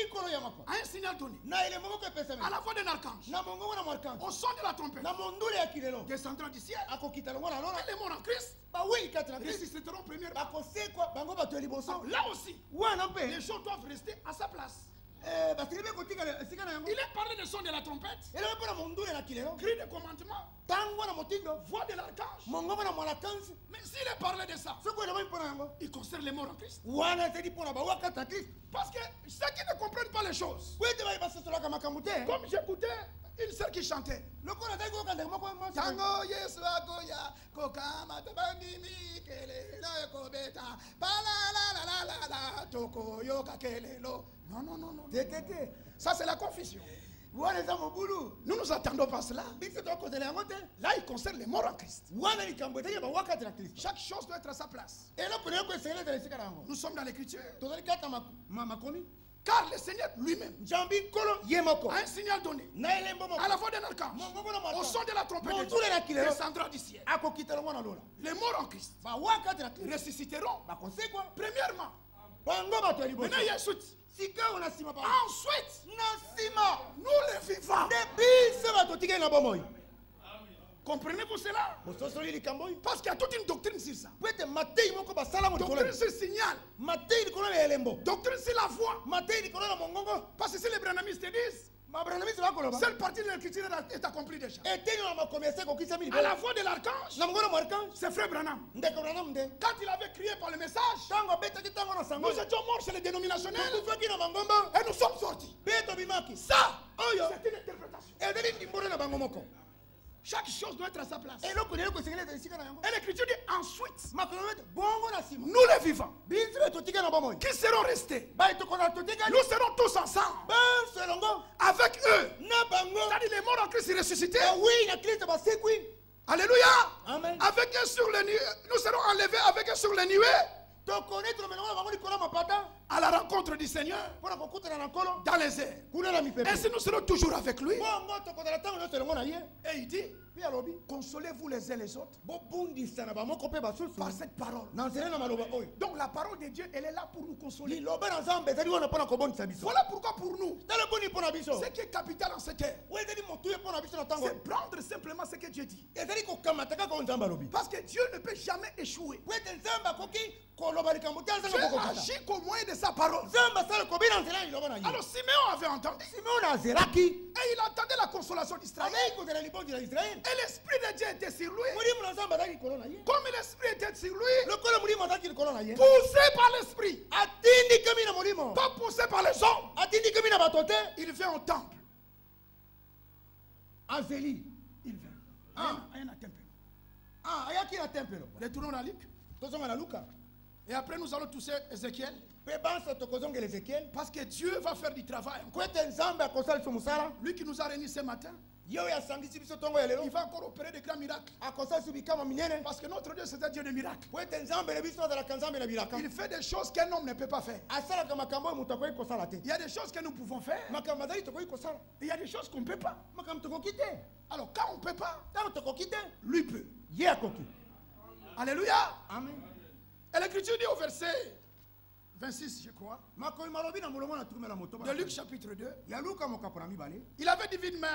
un signal donné à la voix d'un archange, au son de la trompette, descendra du ciel, et les morts en Christ ressusciteront premièrement. Là aussi, les gens doivent rester à sa place. Il est parlé de son de la trompette, cri de commandement, voix de l'archange. Mais s'il est parlé de ça, il concerne les morts en Christ. Parce que ceux qui ne comprennent pas les choses, comme j'écoutais une sœur qui chantait, non. Ça, c'est la confusion. Nous nous attendons pas à cela. Là, il concerne les morts en Christ. Chaque chose doit être à sa place. Nous sommes dans l'Écriture. Car le Seigneur lui-même a un signal donné à la voix d'un archange, au son de la trompette, descendra du ciel. Les morts en Christ ressusciteront premièrement. Maintenant, il y a une suite. Ensuite, nous les vivants. Comprenez-vous cela? Parce qu'il y a toute une doctrine sur ça. Doctrine sur le signal. Doctrine sur la voix. Parce que si les branhamistes te disent, cette partie de l'écriture est accomplie déjà. À la voix de l'archange, c'est frère Branham. Quand il avait crié par le message, nous étions morts chez les dénominationnels et nous sommes sortis. Ça, c'est une interprétation. Chaque chose doit être à sa place. Et l'Écriture dit ensuite, nous les vivants, qui seront restés, nous serons tous ensemble avec eux. C'est-à-dire les morts en Christ ressuscités. Alléluia. Amen. Avec eux sur les nuées, nous serons enlevés avec eux sur les nuées. À la rencontre du Seigneur dans les airs. Ainsi nous serons toujours avec lui. Et il dit, consolez-vous les uns les autres par cette parole. Donc la parole de Dieu, elle est là pour nous consoler. Voilà pourquoi pour nous, ce qui est capital en cette terre, c'est prendre simplement ce que Dieu dit. Parce que Dieu ne peut jamais échouer. Dieu agit qu'au moyen de sa parole. Alors Siméon avait entendu. Et il entendait la consolation d'Israël. Et l'Esprit de Dieu était sur lui. Comme l'Esprit était sur lui, poussé par l'Esprit, pas poussé par les hommes, il vient au temple. Il vient. Retournons à Luc. Et après nous allons toucher Ézéchiel. Parce que Dieu va faire du travail. Lui qui nous a réunis ce matin, il va encore opérer des grands miracles. Parce que notre Dieu c'est un Dieu de miracles. Il fait des choses qu'un homme ne peut pas faire. Il y a des choses que nous pouvons faire. Il y a des choses qu'on ne peut pas. Alors quand on ne peut pas, lui peut. Alléluia. Amen. Et l'Écriture dit au verset 26, je crois, de Luc chapitre 2, il avait divinement,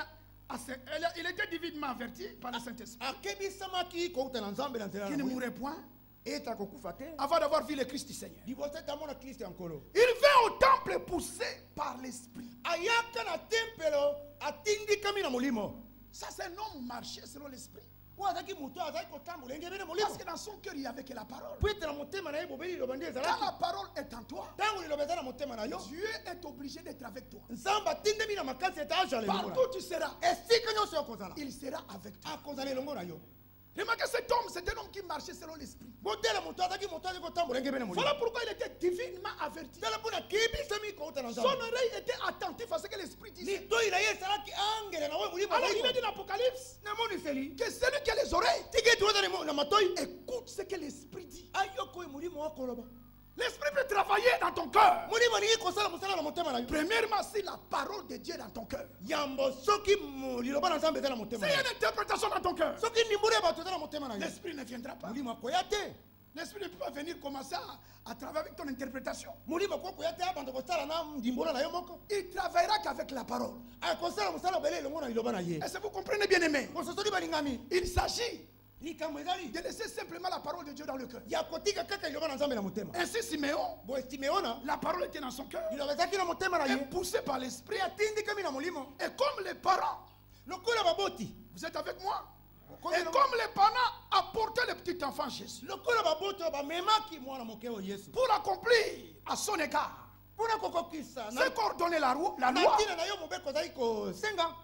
il était divinement averti par le Saint-Esprit qu'il ne mourrait point avant d'avoir vu le Christ du Seigneur. Il vient au temple poussé par l'Esprit. Ça c'est un homme marché selon l'Esprit. Parce que dans son cœur il n'y avait que la parole. Quand la parole est en toi, Dieu est obligé d'être avec toi. Partout tu seras, il sera avec toi. Remarquez cet homme, c'est un homme qui marchait selon l'Esprit. Voilà pourquoi il était divinement averti. Son oreille était attentive à ce que l'Esprit disait. Alors il est dit dans l'Apocalypse que celui qui a les oreilles écoute ce que l'Esprit dit. L'Esprit peut travailler dans ton cœur. Premièrement, si la parole de Dieu est dans ton cœur. S'il y a une interprétation dans ton cœur, l'Esprit ne viendra pas. L'Esprit ne peut pas venir commencer à travailler avec ton interprétation. Il travaillera qu'avec la parole. Est-ce que vous comprenez bien aimé? Il s'agit de laisser simplement la parole de Dieu dans le cœur. Ainsi Siméon, la parole était dans son cœur, et poussé par l'Esprit. Et comme les parents, vous êtes avec moi? Et comme les parents apportaient le petit enfant Jésus pour accomplir à son égard ce qu'ordonnait la loi,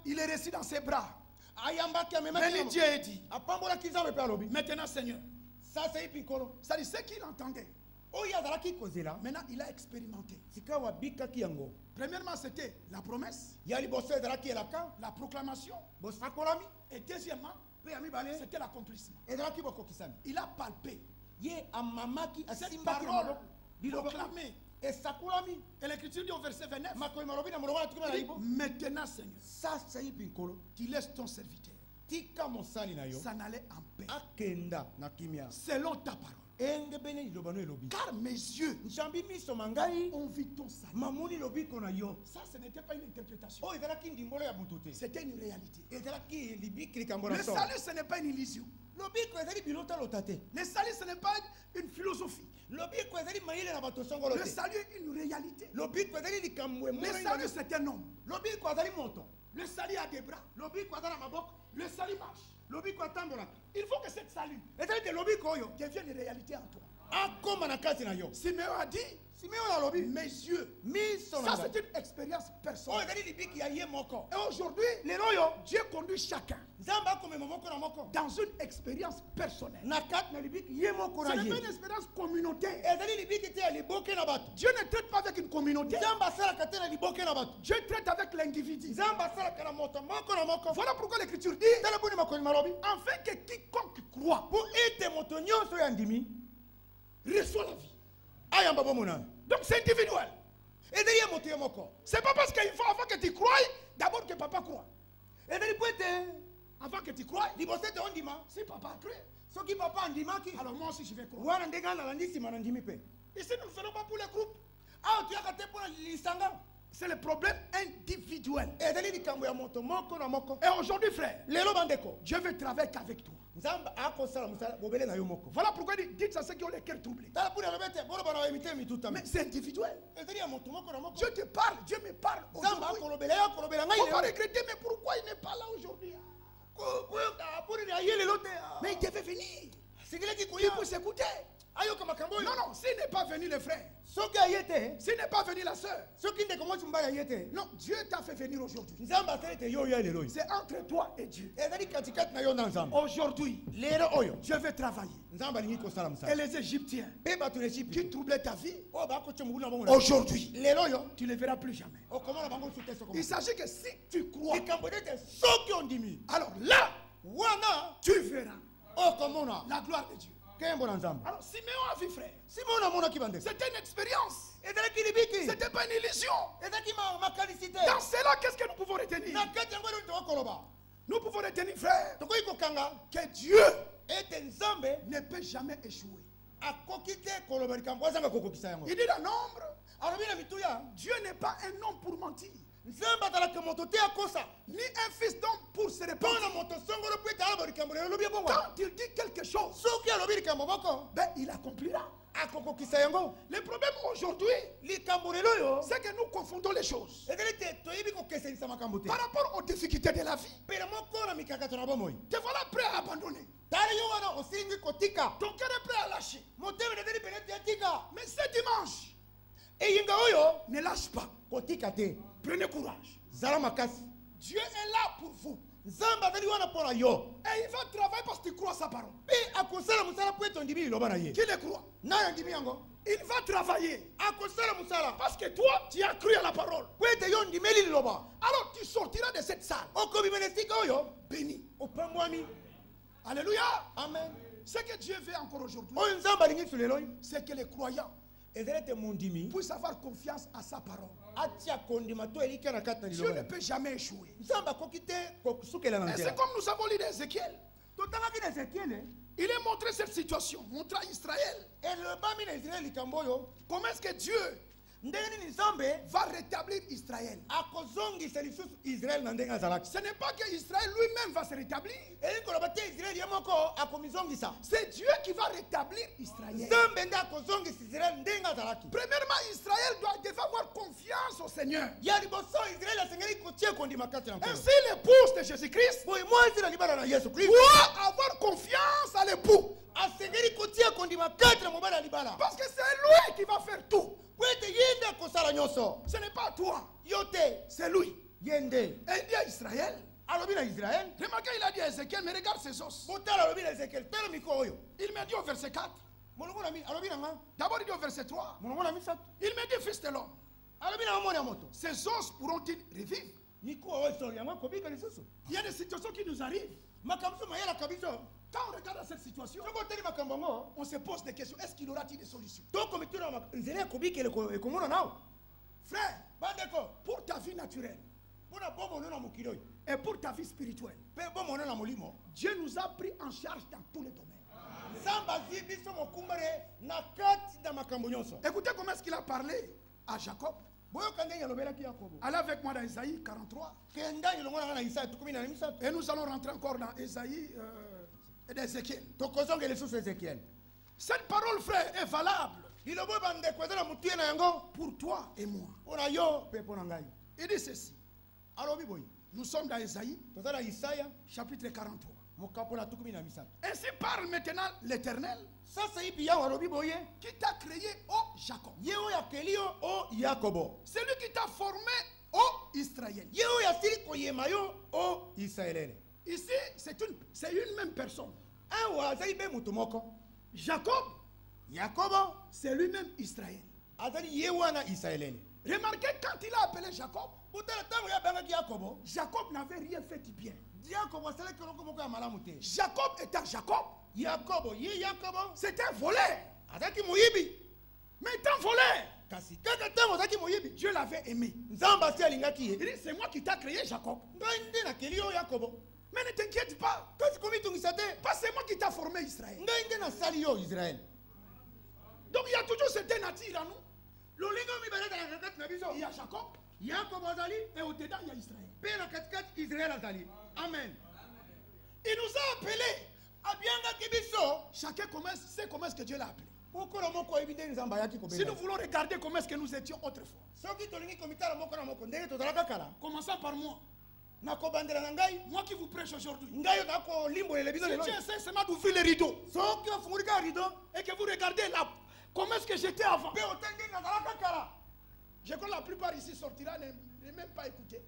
il est resté dans ses bras. Mais Dieu a dit, maintenant Seigneur, ça dit ce qu'il entendait. Maintenant il a expérimenté. Premièrement c'était la promesse, la proclamation, et deuxièmement c'était l'accomplissement. Il a palpé cette parole proclamée. Et l'Écriture dit au verset 29, maintenant Seigneur, tu laisses ton serviteur s'en aller en paix selon ta parole. Car mes yeux ont vu ton salut. Ça, ce n'était pas une interprétation. C'était une réalité. Le salut, ce n'est pas une illusion. Le salut, ce n'est pas une philosophie. Le salut est une réalité. Le salut, c'est un homme. Le salut a des bras. Le salut marche. Il faut que cette salut devienne une réalité en toi. Siméon a dit, mes yeux. Ça, c'est une expérience personnelle. Et aujourd'hui, Dieu conduit chacun dans une expérience personnelle. Ce n'est pas une expérience communautaire. Dieu ne traite pas avec une communauté. Dieu traite avec l'individu. Voilà pourquoi l'Écriture dit, afin que quiconque croit reçoit la vie. Donc c'est individuel. C'est pas parce qu'il faut avant que tu crois, d'abord que papa croit. Avant que tu crois, si papa croit, alors moi aussi je vais croire. Ici nous ne faisons pas pour les groupes. C'est le problème individuel. Et aujourd'hui, frère, Dieu veut travailler qu'avec toi. Voilà pourquoi dites à ceux qui ont les cœurs troublés. Mais c'est individuel. Dieu te parle, Dieu me parle. On va regretter, mais pourquoi il n'est pas là aujourd'hui? Mais il devait venir. Il faut s'écouter. Non, s'il n'est pas venu le frère, s'il n'est pas venu la soeur, non, Dieu t'a fait venir aujourd'hui. C'est entre toi et Dieu. Aujourd'hui, Dieu veut travailler. Et les Égyptiens qui troublaient ta vie, aujourd'hui, tu ne les verras plus jamais. Il s'agit que si tu crois, alors là, tu verras la gloire de Dieu. Alors Siméon a vu, frère. C'était une expérience. C'était pas une illusion. Dans cela, qu'est-ce que nous pouvons retenir? Nous pouvons retenir, frère, que Dieu ne peut jamais échouer. Il dit dans Nombre, Dieu n'est pas un homme pour mentir, ni un fils d'homme pour se répandre. Quand il dit quelque chose, ben, il accomplira. Le problème aujourd'hui, c'est que nous confondons les choses par rapport aux difficultés de la vie. Te voilà prêt à abandonner. Ton cœur est prêt à lâcher. Mais ce dimanche, ne lâche pas. Prenez courage. Dieu est là pour vous. Et il va travailler parce que tu crois sa parole. Qui le croit? Il va travailler parce que toi, tu as cru à la parole. Alors tu sortiras de cette salle béni. Alléluia. Amen. Ce que Dieu veut encore aujourd'hui, c'est que les croyants puissent avoir confiance à sa parole. Dieu ne peut jamais échouer. Et c'est comme nous avons lu d'Ézéchiel. Il est montré cette situation, montré à Israël. Comment est-ce que Dieu va rétablir Israël? Ce n'est pas que Israël lui-même va se rétablir. C'est Dieu qui va rétablir Israël. Premièrement, Israël doit avoir confiance au Seigneur. Ainsi, l'épouse de Jésus-Christ doit avoir confiance à l'époux. Parce que c'est lui qui va faire tout. Ce n'est pas toi. C'est lui. Et il dit à Israël. Remarquez, il a dit à Ézéchiel, mais regarde ses os. Il m'a dit au verset 4. D'abord, il dit au verset 3. Il m'a dit, fils de l'homme, ces os pourront-ils revivre? Il y a des situations qui nous arrivent. Quand on regarde cette situation, on se pose des questions. Est-ce qu'il aura-t-il des solutions? Frère, pour ta vie naturelle et pour ta vie spirituelle, Dieu nous a pris en charge dans tous les domaines. Écoutez comment est-ce qu'il a parlé à Jacob. Allez avec moi dans Isaïe 43. Et nous allons rentrer encore dans Isaïe et d'Ézéchiel. Cette parole, frère, est valable pour toi et moi. Il dit ceci. Nous sommes dans Isaïe, chapitre 43. Ainsi parle maintenant l'Éternel qui t'a créé, ô Jacob. C'est lui qui t'a formé, ô Israël. Ici, c'est une même personne. Jacob, c'est lui-même Israël. Remarquez, quand il a appelé Jacob, Jacob n'avait rien fait du bien. Jacob était Jacob. C'était un voleur. Mais étant voleur, Dieu l'avait aimé. Il dit, c'est moi qui t'a créé, Jacob. Mais ne t'inquiète pas. Parce que c'est moi qui t'a formé, Israël. Donc il y a toujours cette nature à nous. Il y a Jacob. Et au-dedans, il y a Israël. Amen. Il nous a appelés. Chacun sait comment est-ce que Dieu l'a appelé. Si nous voulons regarder comment est-ce que nous étions autrefois. Commençons par moi. Moi qui vous prêche aujourd'hui. Si tu essaies seulement d'ouvrir les rideaux et que vous regardez là, comment est-ce que j'étais avant? Je crois que la plupart ici sortira ne même pas écouter.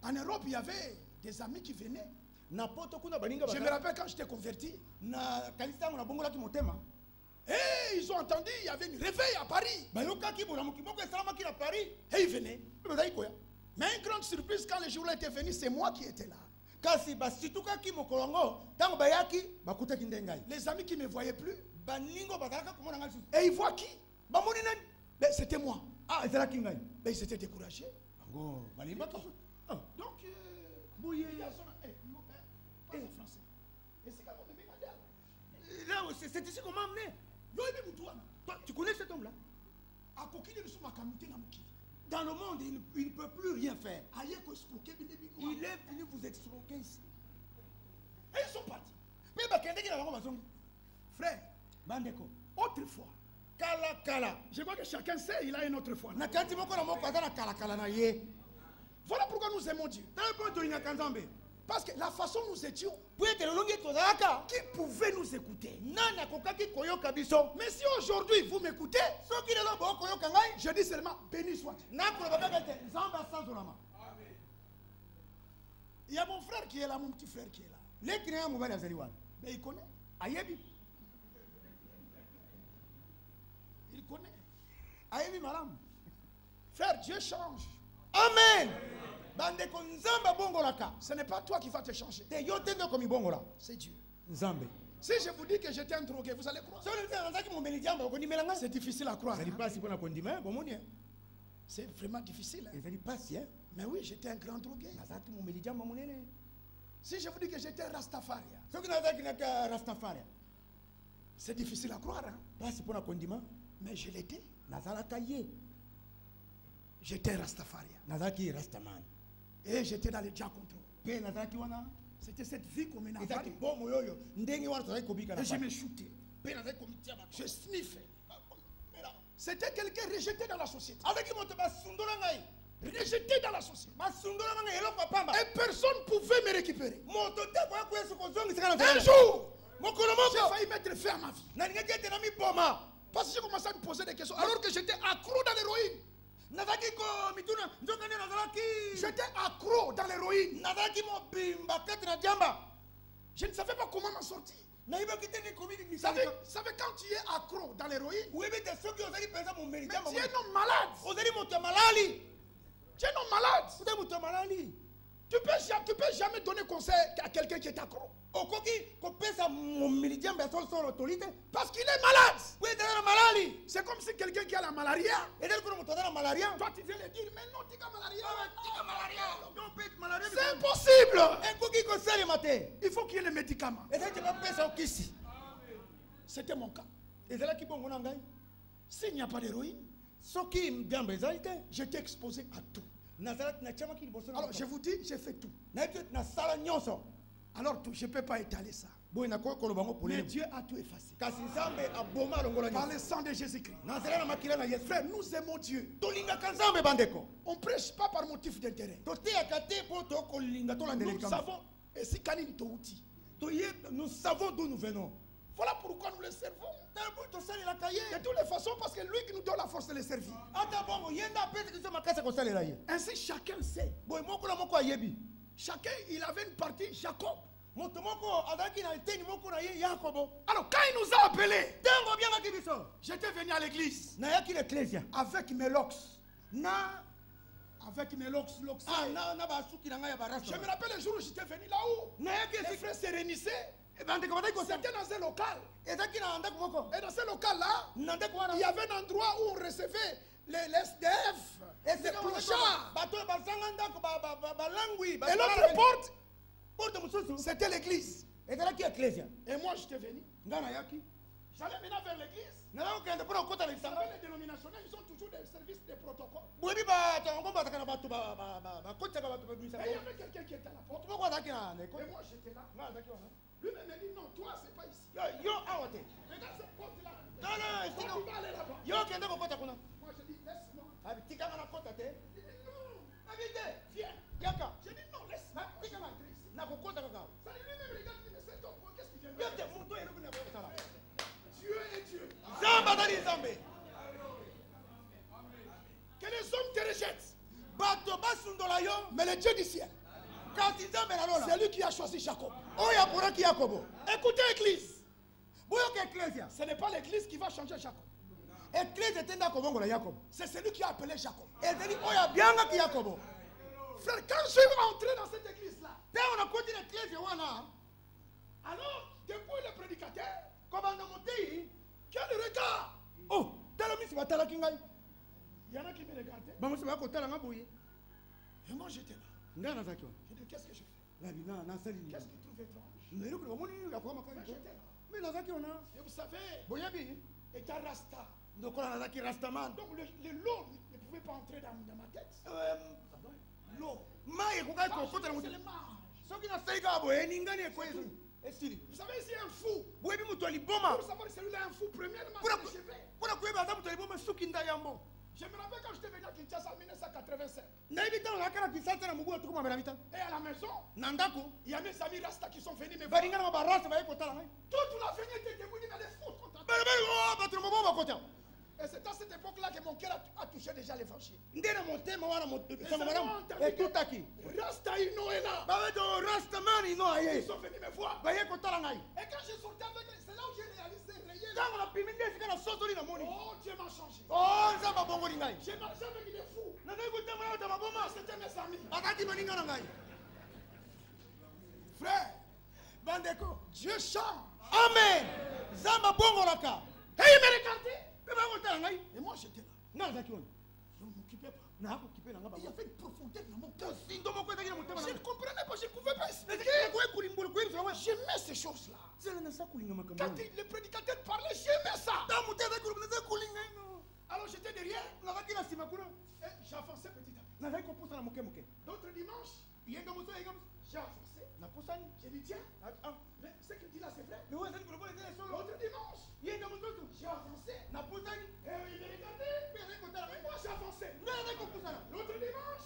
En Europe, il y avait des amis qui venaient. Je me rappelle quand j'étais converti. Et ils ont entendu, il y avait une réveil à Paris. Et ils venaient. Mais une grande surprise, quand les jours-là étaient venus, c'est moi qui étais là. Les amis qui ne me voyaient plus. Et ils voient qui? C'était moi. Mais ils étaient découragés. Donc, c'est ici qu'on m'a amené. Tu connais cet homme-là? Dans le monde, il ne peut plus rien faire. Il est venu vous escroquer ici. Et ils sont partis. Frère, autrefois, je crois que chacun sait, il a une autre foi. Voilà pourquoi nous aimons Dieu. Parce que la façon nous étions, qui pouvait nous écouter? Mais si aujourd'hui vous m'écoutez, je dis seulement béni soit Dieu. Il y a mon frère qui est là, mon petit frère qui est là. Mais il connaît. Il connaît. Frère, Dieu change. Amen. Ce n'est pas toi qui vas te changer. C'est Dieu. Si je vous dis que j'étais un drogué, vous allez croire. C'est difficile à croire. C'est vraiment difficile. Mais oui, j'étais un grand drogué. Si je vous dis que j'étais un Rastafaria, c'est difficile à croire. Mais je l'étais. J'étais un Rastafaria. Et j'étais dans les Djakontro. C'était cette vie qu'on mène à Paris. Et je me shootais. Je sniffais. C'était quelqu'un rejeté dans la société. Rejeté dans la société. Et personne ne pouvait me récupérer. Un jour, j'ai failli mettre fin à ma vie. Parce que j'ai commencé à me poser des questions. Alors que j'étais accro dans l'héroïne. J'étais accro dans l'héroïne. Je ne savais pas comment m'en sortir. Vous savez, quand tu es accro dans l'héroïne, mais tu es un homme malade. Tu es un homme malade. Tu ne peux jamais donner conseil à quelqu'un qui est accro. Parce qu'il est malade. C'est comme si quelqu'un qui a la malaria. Toi, tu viens lui dire, mais non, tu as malaria. C'est impossible. Il faut qu'il y ait les médicaments. C'était mon cas. S'il n'y a pas d'héroïne, j'étais exposé à tout. Alors je vous dis, j'ai fait tout. Alors je ne peux pas étaler ça. Mais Dieu a tout effacé. Par le sang de Jésus-Christ. Frère, nous aimons Dieu. On ne prêche pas par motif d'intérêt. Nous savons, et si Kanin Touti, nous savons d'où nous venons. Voilà pourquoi nous le servons. De toutes les façons, parce que lui qui nous donne la force de le servir. Ainsi, chacun sait. Chacun, il avait une partie, Jacob. Alors, quand il nous a appelés, j'étais venu à l'église avec mes locks. Avec mes locks. Je me rappelle le jour où j'étais venu là-haut. Les frères se réunissaient. C'était dans un local. Et dans ce local-là, il y avait un endroit où on recevait les SDF, les clochards. Et l'autre porte, c'était l'église. Et moi, j'étais venu. J'allais maintenant vers l'église. Les dénominationnels, ils ont toujours des services de protocole. Et il y avait quelqu'un qui était à la porte. Et moi, j'étais là. Lui me dit non, toi, c'est pas ici. Regarde cette porte-là. Non, tu vas aller là-bas. Moi, je dis, laisse-moi. Il dit non, viens. Je dis non, laisse-moi. Ça lui-même regarde, il me sait donc, qu'est-ce qu'il vient de faire? Dieu est Dieu. Que les hommes te rejettent. Mais le Dieu du ciel, c'est lui qui a choisi Jacob. Écoutez l'église. Ce n'est pas l'église qui va changer Jacob. C'est celui qui a appelé Jacob. Frère, quand je suis entré dans cette église-là, alors, depuis le prédicateur, quel regard! Oh, il y en a qui me regardaient. Et moi j'étais là. Je dis, qu'est-ce que je fais? Qu'est-ce que tu trouves étrange? Moi j'étais là. Et vous savez, étant Rasta. Donc le lot ne pouvait pas entrer dans ma tête. L'eau. C'est le marge. Vous savez, c'est un fou. Pour savoir celui-là est un fou, premièrement, je me rappelle quand j'étais venu à Kinshasa en 1987. Et à la maison, il y a mes amis Rasta qui sont venus me voir. Toute la famille était debout, mais les fous sont en. Et c'est à cette époque-là que mon cœur a touché déjà l'évangile. Rasta Ino est là. Ils sont venus me voir. Et quand je sortais avec eux, c'est là où j'ai réalisé oh, Dieu m'a changé. J'ai marché avec des fous. C'était mes amis. Frère, Dieu change. Amen. Et il me regardait. Et moi j'étais là. Je ne m'occupais pas. Il y avait une profondeur dans mon cœur. Je ne comprenais pas, je ne pouvais pas expliquer. J'aimais ces choses-là. Quand le prédicateur parlait, j'aimais ça. Alors j'étais derrière. Et j'avançais petit à petit. D'autres dimanches, j'ai avancé. J'ai dit tiens, mais ce qu'il dit là c'est vrai. L'autre dimanche, j'ai avancé. Et il me regardait. Et moi j'ai avancé. L'autre dimanche,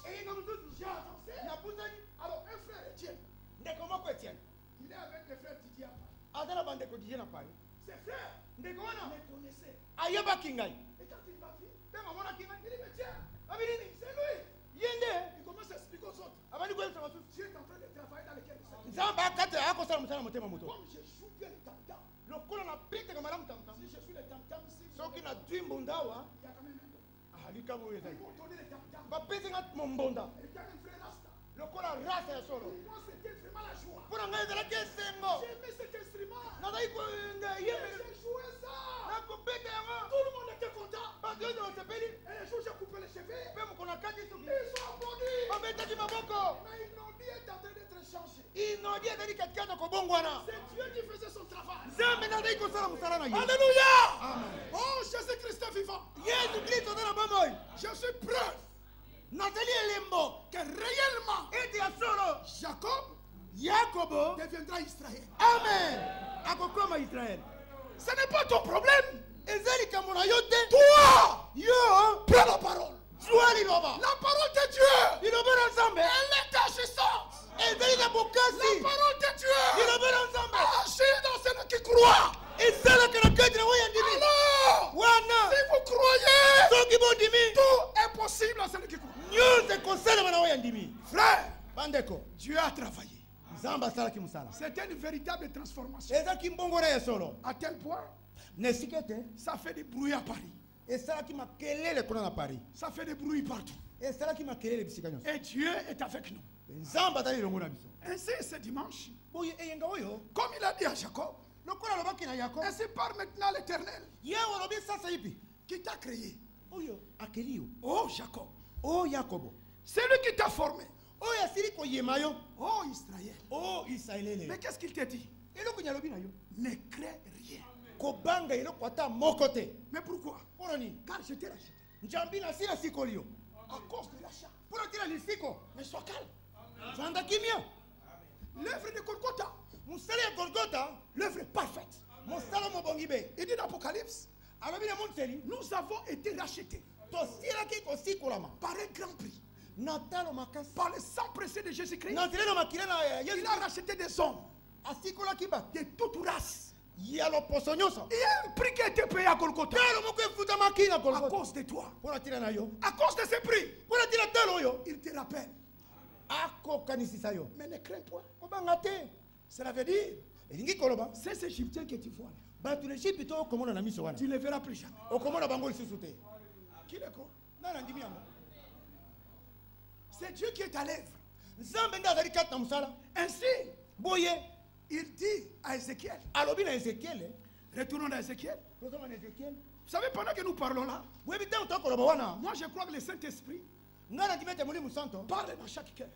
j'ai avancé. Alors un frère Étienne, il est avec le frère Didier à Paris. Ses frères me connaissaient. Et quand il m'a vu, il dit mais tiens, c'est lui. Il commence à expliquer aux autres. Dieu est en train de travailler dans lesquels comme je joue bien le tam-tam. Si je suis le tam-tam, si il y a quand même un don. Ils m'ont donné le tam-tam. Et quand un frère Rasta. Pour moi c'était vraiment la joie. J'aimais cet instrument. Et j'ai joué ça. Tout le monde était content. Et les jours j'ai coupé les cheveux. Ils ont applaudi. Mais ils n'ont dit est en train d'être changé. C'est Dieu qui faisait son travail. Alléluia. Oh Jésus-Christ est vivant. Je suis preuve que réellement Jacob, Jacob deviendra Israël. Amen. Akokoma Israël. Ce n'est pas ton problème. Toi, Prends la parole. la parole de Dieu, elle est agissante. la parole de Dieu agit dans celui qui croit. Alors, si vous croyez, tout est possible à celui qui croit. Frère, Dieu a travaillé. C'est une véritable transformation. À tel point, ça fait des bruits à Paris. Ça fait des bruits partout. Et Dieu est avec nous. Ainsi, ce dimanche, comme il a dit à Jacob, ainsi par maintenant l'Éternel qui t'a créé. Oh Jacob, c'est lui qui t'a formé. Oh Israël. Oh Israël. Mais qu'est-ce qu'il t'a dit? Ne crée rien. Mais pourquoi? Car je t'ai racheté. À cause de l'achat. Mais sois calme. L'œuvre de Golgotha, l'œuvre est parfaite. Il dit dans l'Apocalypse, nous avons été rachetés par un grand prix. Par le sang précieux de Jésus-Christ, il a racheté des hommes de toute race. Il y a un prix qui a été payé à Golgotha à cause de toi. À cause de ce prix, il te rappelle. Mais ne crains point. Cela veut dire, c'est ces Égyptiens que tu vois là. Tu ne les verras plus jamais. Qui le croit? C'est Dieu qui est à l'œuvre. Ainsi, il dit à Ézéchiel, retournons à Ézéchiel. Vous savez, pendant que nous parlons là, moi je crois que le Saint-Esprit parle dans chaque cœur.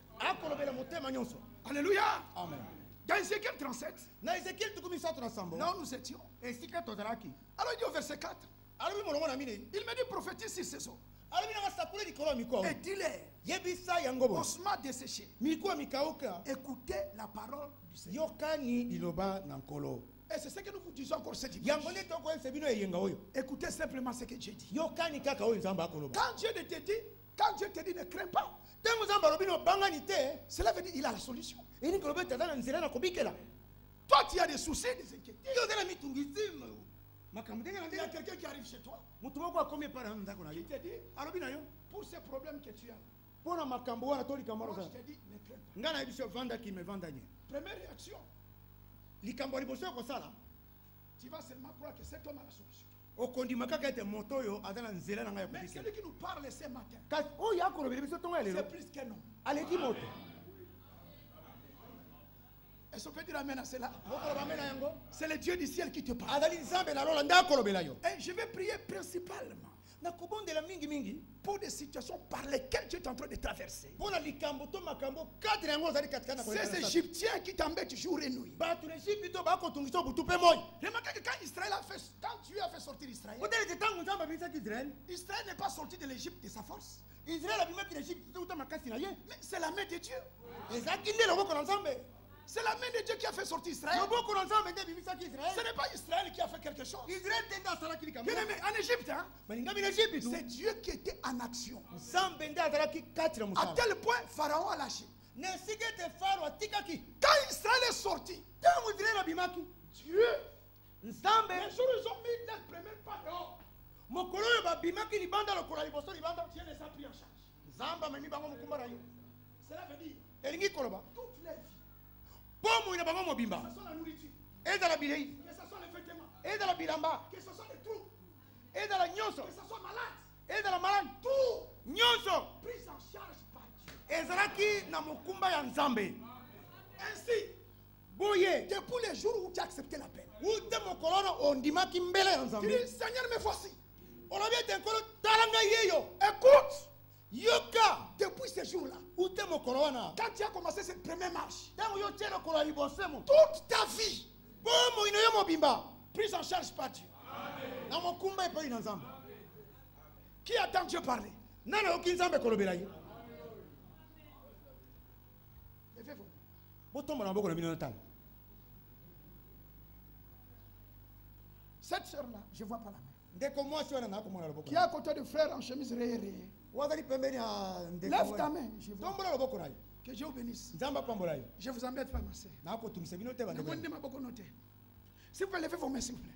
Alléluia. Amen. Dans Ézéchiel 37, là où nous étions, alors il dit au verset 4, il me dit prophétise sur ces eaux. Et dis-leur, osma desséché, écoutez la parole du Seigneur. Et c'est ce que nous vous disons encore ce dimanche. Écoutez simplement ce que Dieu dit. Quand Dieu te dit ne crains pas, cela veut dire qu'il a la solution. Toi tu as des soucis, des inquiétudes. Il y a quelqu'un qui arrive chez toi. Il te dit, pour ces problèmes que tu as, moi je te dis ne crains pas. Première réaction, tu vas seulement croire que cet homme a la solution. Mais celui qui nous parle ce matin, c'est plus qu'un homme. Est-ce qu'on peut dire amen à cela? C'est le Dieu du ciel qui te parle. Et je vais prier principalement pour des situations par lesquelles tu es en train de traverser. Ces Égyptiens qui t'embêtent jour et nuit. Remarquez que quand Dieu a fait sortir Israël, Israël n'est pas sorti de l'Égypte de sa force. Mais c'est la main de Dieu. C'est la main de Dieu qui a fait sortir Israël. Ce n'est pas Israël qui a fait quelque chose. Bien aimé, en Égypte, c'est Dieu qui était en action. À tel point, Pharaon a lâché. Quand Israël est sorti, Dieu, les jours ils ont mis leur premier pas dehors. Dieu les a pris en charge. Cela veut dire toute la vie. Que ce soit la nourriture, que ce soit les vêtements, que ce soit les trous, que ce soit malade, tout pris en charge par Dieu. Ainsi, depuis les jours où tu as accepté la peine, tu dis Seigneur, me voici. Écoute. Depuis ce jour-là, quand tu as commencé cette première marche, toute ta vie, prise en charge par Dieu. Qui attend Dieu parler? Levez-vous. Cette sœur-là, je ne vois pas la main. Qui est à côté du frère en chemise rayée. Lève ta main. Je vois. Que Dieu vous bénisse. Je vous embête pas, ma sœur. Si vous pouvez lever vos mains, s'il vous plaît.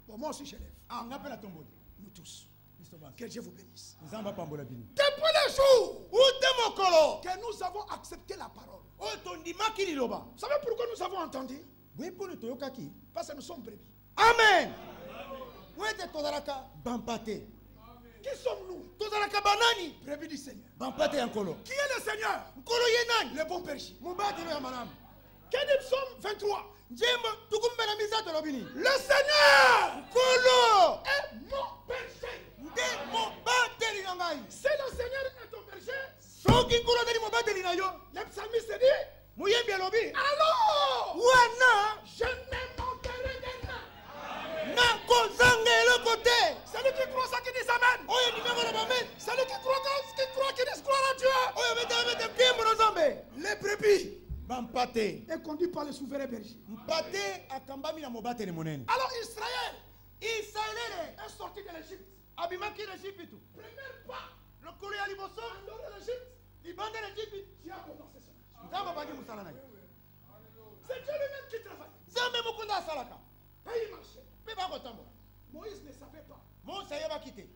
Bon, moi aussi je lève. Nous tous. Que Dieu vous bénisse. Depuis le jour que nous avons accepté la parole. Vous savez pourquoi nous avons entendu? Parce que nous sommes brebis. Amen. Qui sommes-nous? Brebis du Seigneur. Qui est le Seigneur? Le bon berger. Quel est Psaume 23? Le Seigneur est mon berger. C'est le Seigneur qui est ton berger. Le psalmiste dit, alors, je ne manquerai de rien. Celui qui croit ça qui dit Amen. Celui qui croit qui dit gloire à Dieu. Les brebis est conduit par le souverain berger. Alors Israël est sorti de l'Égypte. Premier pas. En dehors de l'Égypte, Dieu a commencé cela. C'est Dieu lui-même qui travaille. Et il marchait. Moïse ne savait pas le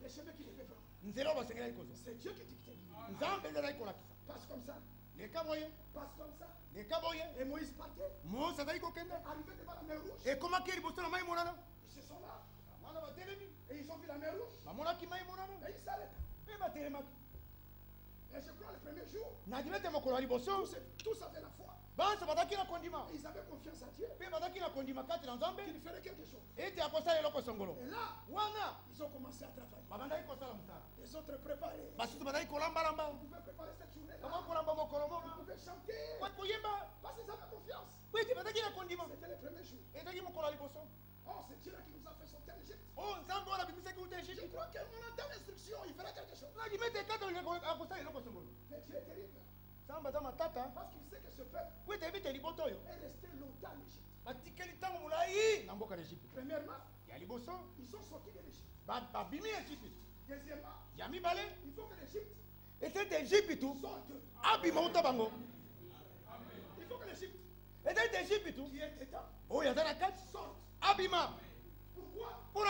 chemin qu'il devait prendre. C'est Dieu qui dictait. Passe comme ça. Passe comme ça. Et Moïse partait. Arrivé devant la mer rouge. Ils se sont là. Et ils ont vu la mer rouge. Et ils s'arrêtent. Et je crois le premier jour, tous avaient la foi. Ils avaient confiance à Dieu. Qu'il ferait quelque chose. Et là, ils ont commencé à travailler. Les autres préparés. Ils pouvaient préparer cette journée-là. Ils pouvaient chanter. Parce qu'ils avaient confiance. C'était le premier jour. Oh, c'est Dieu là qui nous a fait sortir d'Égypte. Je crois qu'on entend l'instruction, il fera quelque chose. Mais Dieu est terrible. Parce qu'il sait que ce peuple est resté longtemps en Égypte. Premièrement, ils sont sortis de l'Égypte. Deuxièmement, il faut que l'Égypte sorte. Il faut que l'Égypte qui est dedans sorte. Pourquoi? Pour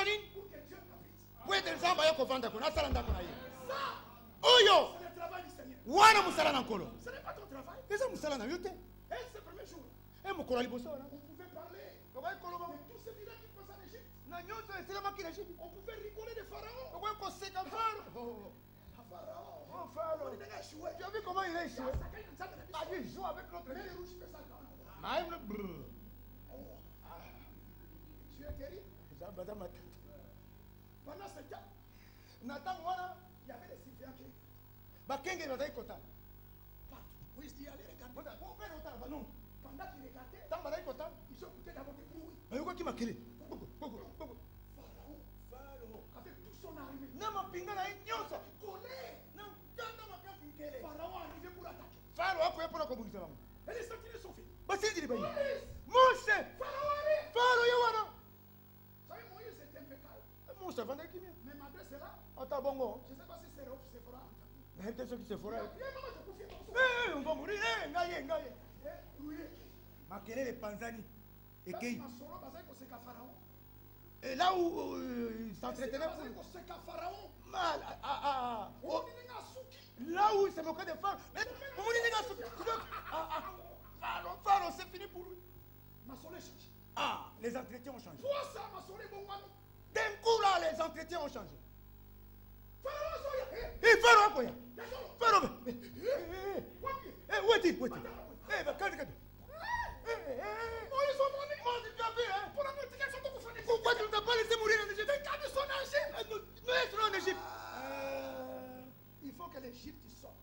que Dieu habite. Ça, c'est le travail du Seigneur. Ce n'est pas ton travail. Et ce premier jour, vous pouvez parler de tous ces miracles qui passent en Égypte. On pouvait rigoler de Pharaon. Pharaon. Tu as vu comment il est joué? Il joue avec l'autre. Tu es terrible. Pendant ce temps, il y avait des Syriens qui oui, il dit allez regarder. Pendant qu'il regardait, ils ont écouté d'abord des bruits. Pharaon, avec tout son armée, Pharaon est arrivé pour attaquer. Et les sentinelles sont faites. Moïse! Pharaon arrive! Vous savez, Moïse était impeccable. Mais malgré cela, je ne sais pas si c'est Séphora. On va mourir. Makelele Panzani. Et là où il s'entretenait là où il se moquait des femmes. Pharaon, c'est fini pour lui. Les entretiens ont changé. D'un coup là, les entretiens ont changé. Pharaon, où est-il? Pourquoi tu ne t'as pas laissé mourir en Égypte? Nous en Égypte. Il faut que l'Égypte sorte.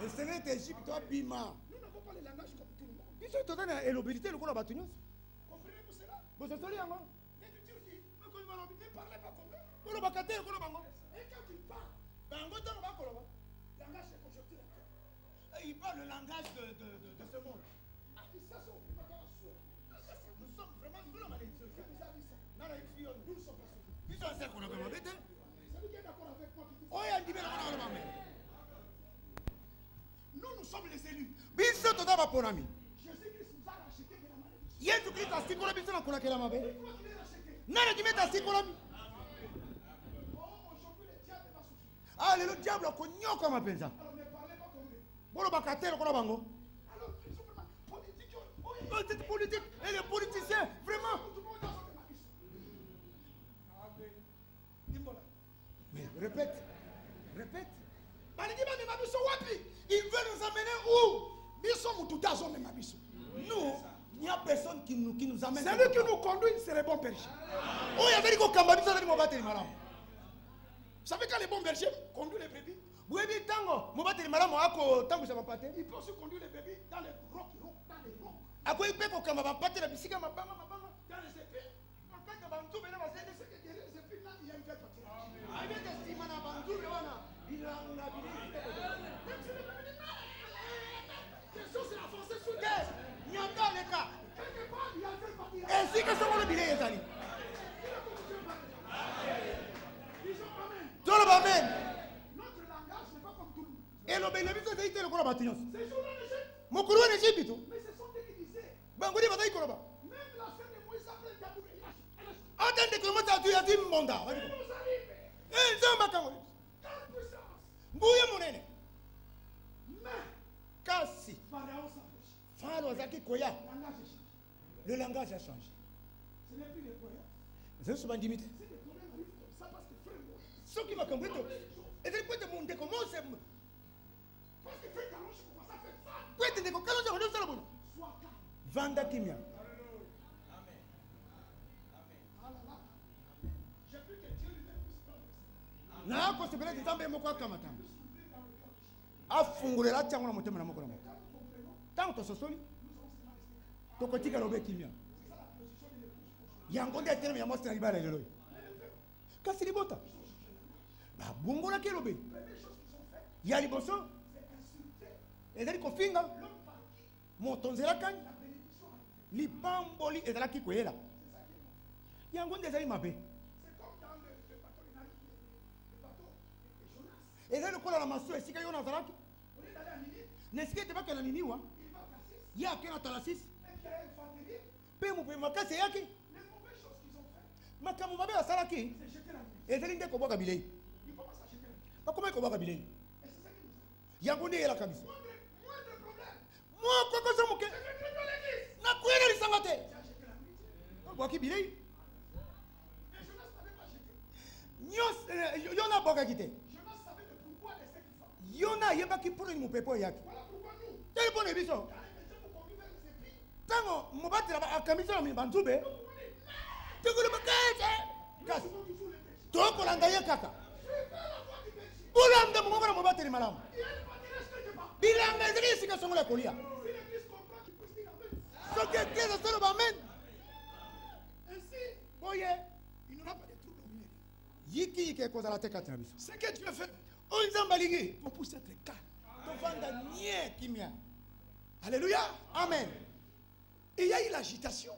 Et c'est l'Égypte, toi, Bima. Nous n'avons pas le langage comme tout le monde. Ils sont tournés à l'obéité, le coup là, Batunios. Comprenez-vous cela? Vous êtes allé à moi? L'Écriture dit, ne parlez pas comme eux. Et quand tu parles, langage de conjoncture. il parle le langage de ce monde. Nous sommes vraiment sous la malédiction. Nous sommes d'accord avec moi. Nous sommes les élus. Jésus-Christ nous a racheté de la malédiction. Jésus-Christ a sikola biso na kolakela mabe. Nana dimeta sikola mi. Ah, le diable a connu comme un pensa. Bon, le bacatère, on a bango. Cette politique et les politiciens, vraiment. Mais répète. Il veut nous amener où? Nous, il n'y a personne qui nous amène. C'est lui qui nous conduit, c'est le bon berger. Oh, il y a des gens qui ont dit vous savez quand les bons bergers conduisent les brebis, il peut aussi conduire les brebis dans les rocs. À quoi il peut qu'on va pas dans les épées. Il y a une fête. Ainsi que ça va le bilan est allé. Tout le monde. Notre langage n'est pas comme tout le monde. Et le bénéfice de l'État est le corps bâtiment. C'est sur l'Égypte. Mon couloir est Égypte. Mais ce sont des qui disaient. Bangoudi va d'ailleurs corps. Même la scène de Moïse après Dabou. Attendez que moi t'as dit Monda. Eh, Zamba Kamori. Quelle puissance. Bouye monene. Mais Kassi. Pharaon s'approche. Pharaon Zaki Koya. Le langage a changé. Ce n'est plus le Koya. C'est souvent limité. Ce qui m'a compris, et c'est quoi de mon décommande, c'est. Parce que fait calme, je commence à faire ça. Quoi de décommande, je redonne ça le bon. Sois calme. Vanda Kimia. Amen. J'ai plus que Dieu lui-même puisse parler. Non, quand c'est bien, tu t'en mets mon quoi comme attends. Afungure la tiens, on a monté mon amour. Tant que ce soit, ton côté calobé Kimia. Il y a un compte à terme, il y a un monstre à l'ibala de l'œil. Qu'est-ce que c'est bon? Bongo la kelobe. Il y a les bossons. Et là, il y a Montonzela Kany. Les pamboli et la Kikoyela. Il y a un des amis mabé. Et là, le col à la massue, et si il y a un Zaraki. N'est-ce que tu vas que la Niniwa? Il y a qu'un Atalassis. Pemo Pemaka, c'est Yaki. Makamu Mabé à Saraki. Et là, il y a un Koboka Bilei. Comment est-ce qu'on va cabiler? Il y a un bonnet à la cabine. Moi, quoi que ça me fait? Na quoi est-ce que ça va te? Quoi qui billet? Y'en a pas quitté. Y'en a pas qui pour une moupepo yak. Quel bon émission? Tango, mon battre la camisole mi banzube. Tu veux le bagage? Toi pour l'engager kaka. Ulanda mungana mubateri malamu. Bilanga zilisi kasongola kolia. Ce que Dieu se le amène. Ainsi, voyez, il n'aura pas de trouble au milieu. Yiki qui est cause à la tête à Travis. Ce que Dieu fait, on s'embalige pour pousser être calme. Ton vanda nie kimia. Alléluia. Amen. Et il y a eu l'agitation.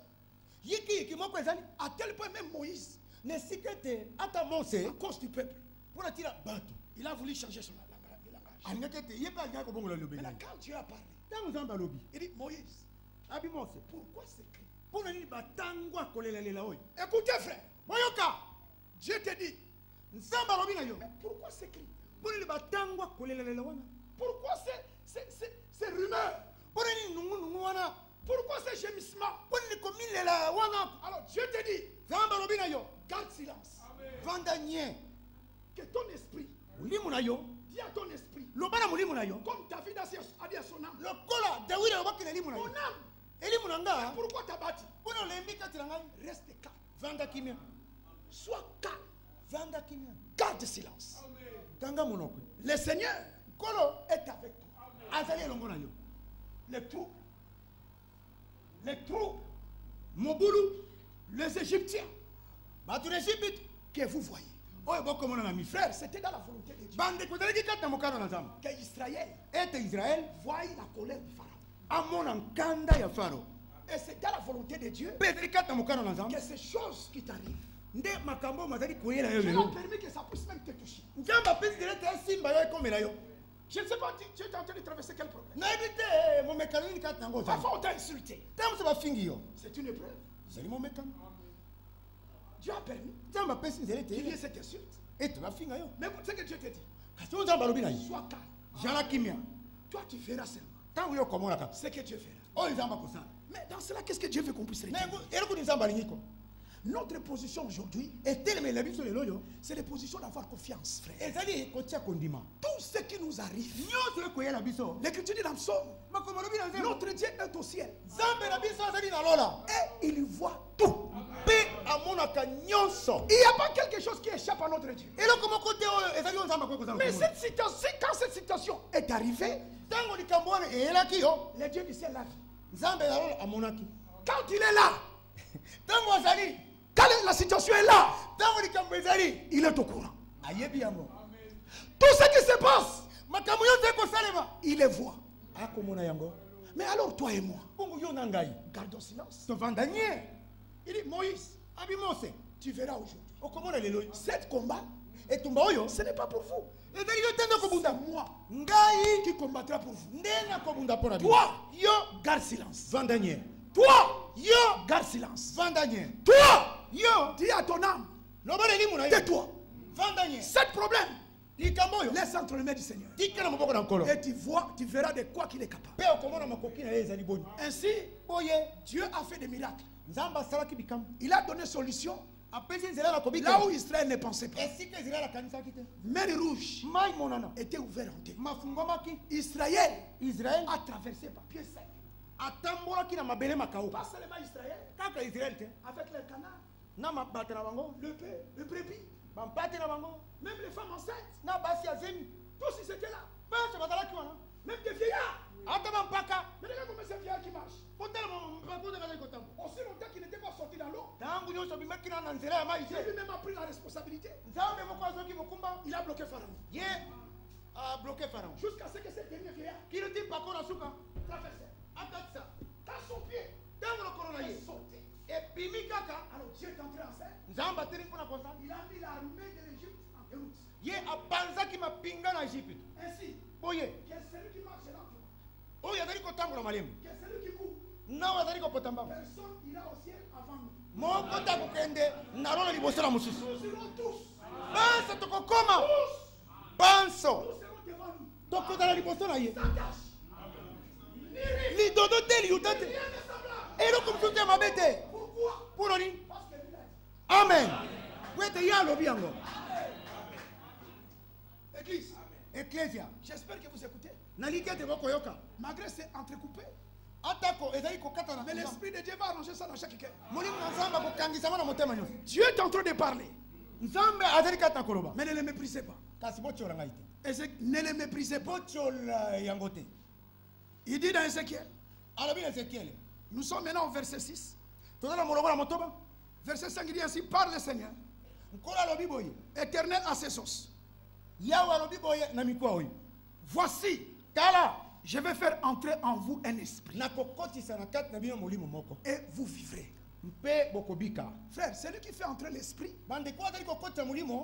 Yiki qui m'a présent à tel point même Moïse ne s'y qu'était à ta montée à cause du peuple. Pour la tirer bateau. Il a voulu changer son langage. Mais là, quand Dieu a parlé, il dit Moïse, pourquoi s'écrit? Écoutez, frère. Dieu te dit. Pourquoi s'écrit? Pourquoi c'est rumeur? Pourquoi c'est gémissement? Alors Dieu te dit, garde silence. Que ton esprit, dis à ton esprit, comme David a dit à son âme, mon âme, pourquoi t'as bâti? Reste calme. Sois calme. Garde silence. Le Seigneur est avec toi. Les troupes, Moboulou, les Égyptiens, que vous voyez. Frère, c'était dans la volonté de Dieu que Israël voie la colère du Pharaon. Et c'est dans la volonté de Dieu que ces choses qui t'arrivent, Dieu a permis que ça puisse même te toucher. Je ne sais pas, tu es en train de traverser quel problème. Parfois on t'a insulté. C'est une épreuve. Dieu a permis qu'il y ait cette insulte. Mais écoute ce que Dieu te dit. Sois calme. Toi tu feras seulement ce que Dieu fera. Mais dans cela, qu'est-ce que Dieu veut qu'on puisse retirer? Notre position aujourd'hui, c'est la position d'avoir confiance, frère. Tout ce qui nous arrive, l'Écriture dit dans le psaume, notre Dieu est au ciel. Et il voit tout. Il n'y a pas quelque chose qui échappe à notre Dieu. Mais cette situation, quand cette situation est arrivée, le Dieu du ciel l'a vu. Quand il est là, quand la situation est là, il est au courant. Tout ce qui se passe, il les voit. Mais alors toi et moi, gardons silence. Il dit, Moïse, tu verras aujourd'hui. Cet combat, ce n'est pas pour vous. C'est moi qui combattra pour vous. Toi, garde silence. Toi, garde silence. Toi, dis à ton âme, tais-toi. Cet problème, laisse entre les mains du Seigneur. Et tu verras de quoi qu'il est capable. Ainsi, Dieu a fait des miracles. Il a donné solution là où Israël ne pensait pas. Mer rouge était ouverte en deux. Israël a traversé par pied sec. Pas seulement Israël, avec les canards, le brebis, même les femmes enceintes, tous ils étaient là. Même des vieillards. Mais regarde comment ces vieillards qui marchent. Aussi longtemps qu'il n'était pas sorti dans l'eau, Dieu lui-même a pris la responsabilité. Il a bloqué Pharaon. Jusqu'à ce que ces derniers vieillards traversent. Quand son pied est sauté, alors Dieu est entré en scène. Il a mis l'armée de l'Égypte en déroute. Ainsi, que celui qui marche lentement, que celui qui court, personne ira au ciel avant nous. Nous serons tous. Nous serons devant nous. Pourquoi? Amen. Église. Ecclesia. J'espère que vous écoutez. Malgré c'est entrecoupé. Mais l'Esprit de Dieu va arranger ça dans chaque cœur. Dieu est en train de parler. Mais ne le méprisez pas. Ne le méprisez pas. Il dit dans Ézéchiel. Nous sommes maintenant au verset 6. Verset 5 il dit ainsi, parle le Seigneur. Éternel à ses sources. Voici, je vais faire entrer en vous un esprit. Et vous vivrez. Frère, celui qui fait entrer l'esprit,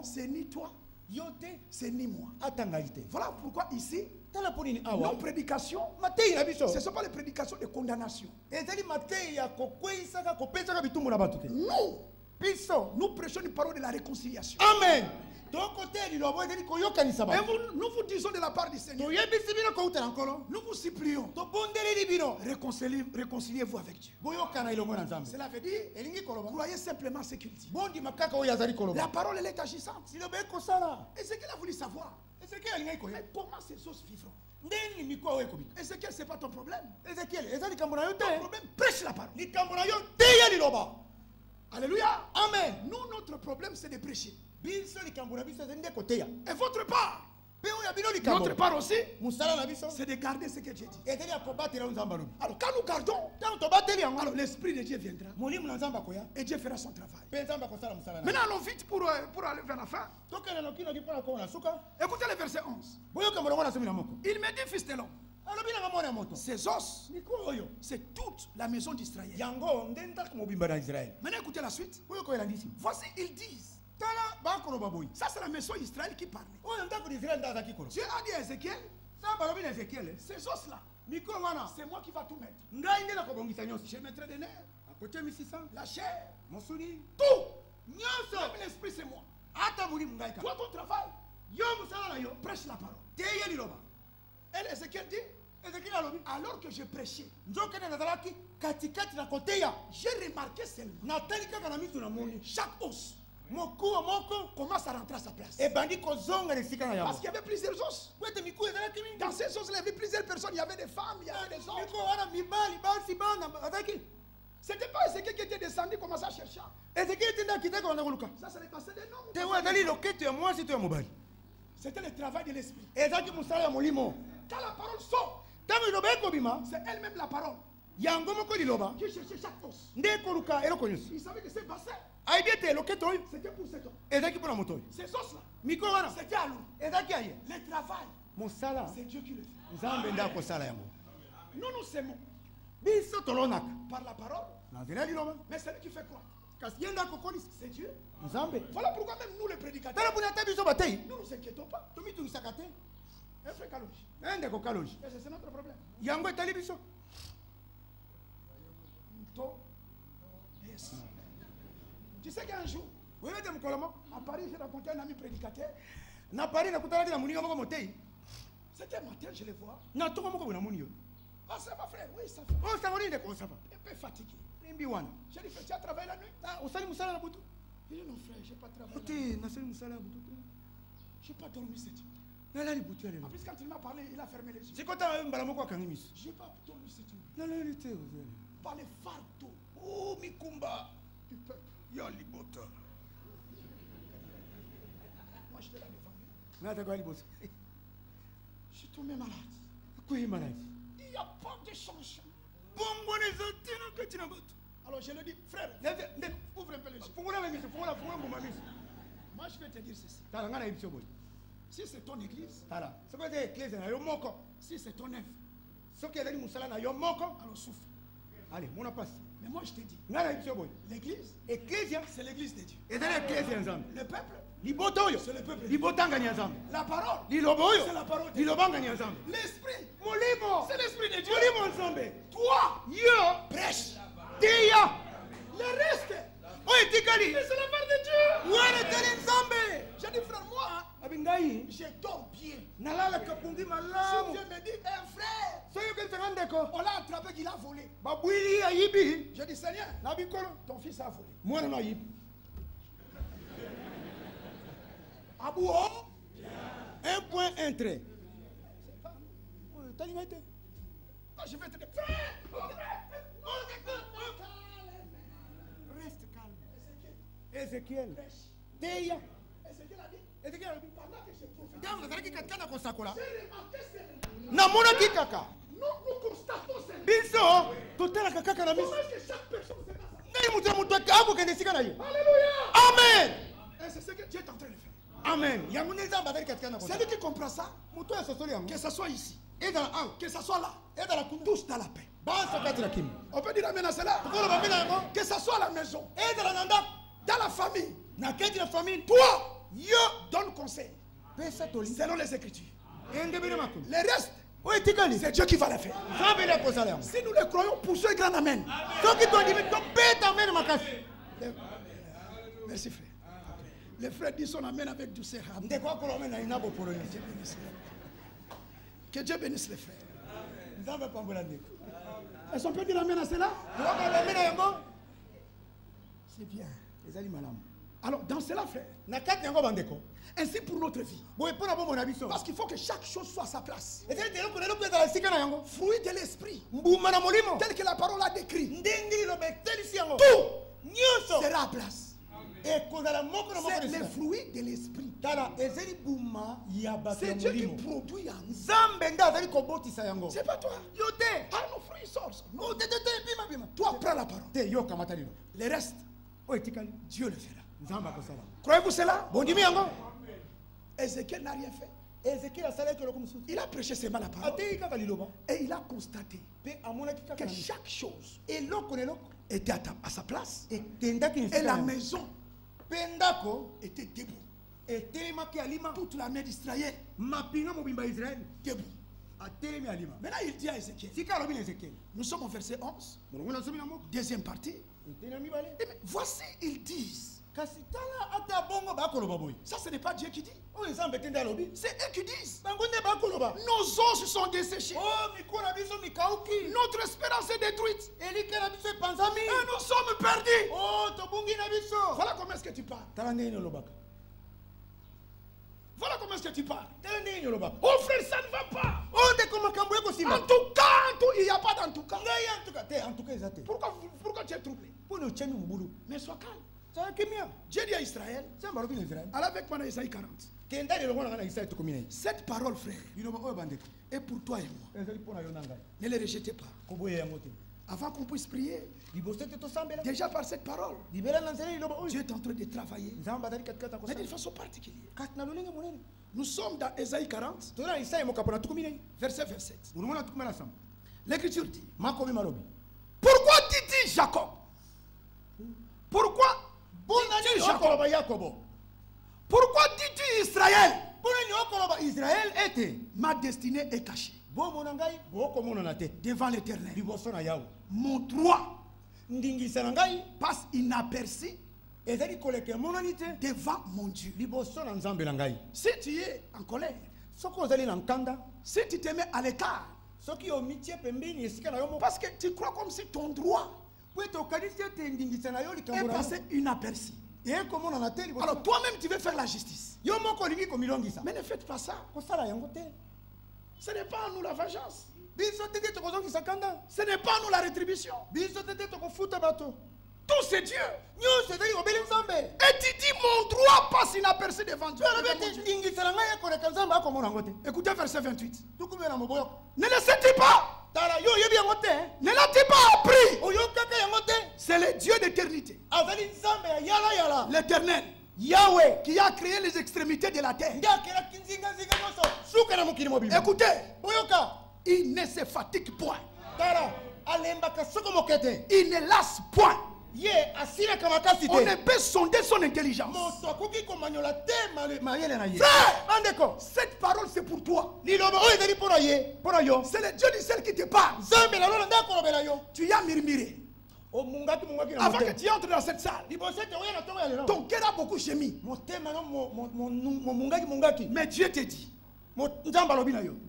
c'est ni toi, c'est ni moi. Voilà pourquoi ici, nos prédications, ce ne sont pas les prédications de condamnation. Nous prêchons une parole de la réconciliation. Amen. Et nous vous disons de la part du Seigneur, nous vous supplions, réconciliez-vous avec Dieu. Cela veut dire, croyez simplement ce qu'il dit. La parole elle est agissante. Et ce qu'il a voulu savoir, mais comment ces choses vivront? Ézéchiel, ce n'est pas ton problème. Ton problème, prêche la parole. Alléluia. Amen. Nous, notre problème, c'est de prêcher. Et votre part, Notre part aussi, c'est de garder ce que Dieu dit. Alors quand nous gardons, alors l'Esprit de Dieu viendra. Et Dieu fera son travail. Maintenant allons vite pour aller vers la fin. Écoutez le verset 11. Il me dit, fils de l'homme, ces os, c'est toute la maison d'Israël. Maintenant écoutez la suite. Voici, ils disent. Ça c'est la maison d'Israël qui parle. Dieu a dit à Ézéchiel, ces os-là, c'est moi qui va tout mettre. Je mettrai des nerfs, la chair, tout. Même l'esprit c'est moi. Toi ton travail, prêche la parole. Et Ézéchiel dit, alors que je prêchais, j'ai remarqué seulement chaque os commence à rentrer à sa place. Parce qu'il y avait plusieurs os. Dans ces os, il y avait plusieurs personnes. Il y avait des femmes, il y avait des hommes. C'était pas Ézéchiel qui était descendu, commençait à chercher. Ça, c'est le passé des noms. C'était le travail de l'esprit. Quand la parole sort, c'est elle-même la parole. Qui cherchait chaque os. Il savait que c'est passé. C'était pour cet homme. Ces os-là, c'était à lui. Le travail, c'est Dieu qui le fait. Nous nous s'aimons par la parole, mais c'est lui qui fait quoi? C'est Dieu. Voilà pourquoi même nous les prédicateurs, nous ne nous inquiétons pas. Un frère Kaloji. C'est notre problème. Yes. Tu sais qu'un jour, à Paris, j'ai rencontré un ami prédicateur. C'était matin, je le vois. Ah, ça va, frère. Oui, ça va. Un peu fatigué. J'ai dit, frère, tu as travaillé la nuit? Il dit, non, frère, je n'ai pas travaillé. Je n'ai pas dormi cette nuit. En plus, quand il m'a parlé, il a fermé les yeux. Je n'ai pas dormi cette nuit. Par les fardeaux. Oh, Mikumba. Du peuple. Yalibota. Moi, j'étais là devant lui. Je suis tombé malade. Il n'y a pas de changement. Alors je lui dis, frère, ouvre un peu les yeux. Moi je vais te dire ceci. Si c'est ton église, si c'est ton œuvre, alors souffre. Allez, mon passe. Mais moi je te dis, l'église, c'est l'église de Dieu. Le peuple, c'est le peuple. La parole, c'est la parole de Dieu. L'esprit, c'est l'esprit de Dieu. Toi, prêche. Le reste, c'est la part de Dieu. J'ai dit, frère, moi, je dors bien. Si Dieu me dit, frère, on l'a attrapé qu'il a volé. Je dis, Seigneur, ton fils a volé. Abou, un point, un trait. Je vais te dire, reste calme. Ézéchiel. Ézéchiel a dit, pendant que je profite, nous constatons biso totalaka kaka na miso que chaque personne se passe. Alléluia. Amen. Et c'est ce que Dieu est en train de faire. Amen. Celui qui comprend ça, que ce soit ici, et dans que ce soit là, et dans la cour, tous dans la paix. On peut dire amen à cela. Que ce soit à la maison, et dans la famille, toi, Dieu donne conseil selon les Écritures. Le reste, c'est Dieu qui va le faire. Si nous le croyons, poussons un grand amen. Merci frère. Les frères disent son amen avec douceur. Que Dieu bénisse les frères. Est-ce qu'on peut dire amen à cela? C'est bien. Alors dans cela, frère, ainsi pour notre vie. Parce qu'il faut que chaque chose soit à sa place. Fruit de l'esprit, tel que la parole a décrit, tout sera à place. C'est le fruit de l'esprit. C'est Dieu qui produit en nous. C'est pas toi. Ah non, frère, il sort. Toi, prends la parole. Le reste, Dieu le fera. Croyez-vous cela? Bon, dis-moi encore. Ézéchiel n'a rien fait. Il a prêché seulement la parole. Et il a constaté que chaque chose était à sa place. Et la maison était debout. Toute l'armée d'Israël debout. Maintenant il dit à Ézéchiel, nous sommes au verset 11, deuxième partie. Voici, ils disent. Ça, ce n'est pas Dieu qui dit. C'est eux qui disent. Nos os se sont desséchés. Notre espérance est détruite. Et nous sommes perdus. Voilà comment est-ce que tu parles. Voilà comment est-ce que tu parles. Oh frère, ça ne va pas. En tout cas, il n'y a pas d'en tout cas. Pourquoi tu es troublé? Mais sois calme. Dieu dit à Israël, allez avec moi dans Isaïe 40. Cette parole, frère, est pour toi et moi. Ne les rejetez pas. Avant qu'on puisse prier, déjà par cette parole, Dieu est en train de travailler, mais d'une façon particulière. Nous sommes dans Isaïe 40, verset 27. L'Écriture dit, pourquoi dit-il Jacob? Pourquoi dis-tu Jacob? Pourquoi dis-tu Israël? Israël était, ma destinée est cachée devant l'Éternel. Mon droit passe inaperçu devant mon Dieu. Si tu es en colère, si tu te mets à l'écart, parce que tu crois comme si ton droit est passé inaperçu. Alors toi-même tu veux faire la justice. Mais ne faites pas ça. Ce n'est pas à nous la vengeance. Ce n'est pas à nous la rétribution. Tout c'est Dieu. Et tu dis mon droit passe inaperçu devant Dieu. Écoutez verset 28. Ne le sais-tu pas? Ne l'as-tu pas appris? C'est le Dieu d'éternité. L'éternel. Yahweh qui a créé les extrémités de la terre. Écoutez, il ne se fatigue point. Il ne lasse point. On ne peut sonder son intelligence. Frère, cette parole c'est pour toi. C'est le Dieu du ciel qui te parle. Tu as murmuré. Avant que tu entres dans cette salle, ton cœur a beaucoup gémi. Mais Dieu te dit,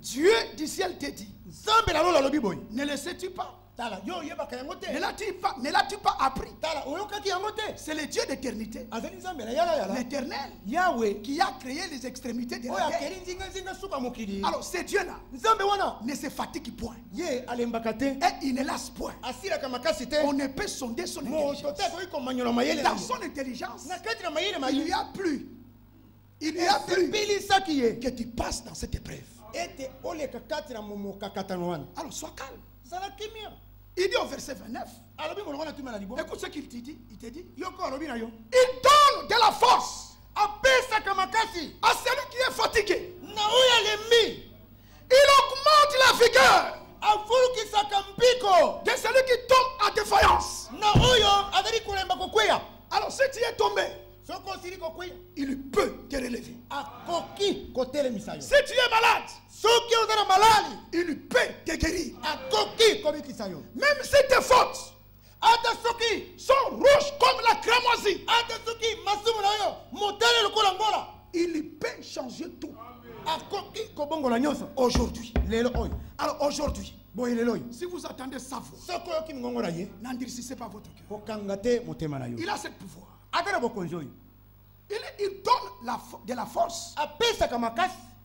Dieu du ciel te dit, ne le sais-tu pas? Ne l'as-tu pas appris? C'est le Dieu d'éternité. L'éternel, Yahweh, qui a créé les extrémités de la terre. Alors ce Dieu-là ne se fatigue point. Et il ne lasse point. On ne peut sonder son intelligence. Dans son intelligence, il n'y a plus. Il n'y a plus que tu passes dans cette épreuve. Alors sois calme. Il dit au verset 29, écoute ce qu'il te dit. Il te dit, il donne de la force à celui qui est fatigué. Il augmente la vigueur de celui qui tombe en défaillance. Alors si tu es tombé, il peut te relever. Si tu es malade, il peut te guérir. Même si tes fautes sont rouges comme la cramoisie, il peut changer tout. Aujourd'hui. Alors aujourd'hui, si vous attendez sa voix, n'endurcissez pas votre cœur. Il a ce pouvoir. Il donne de la force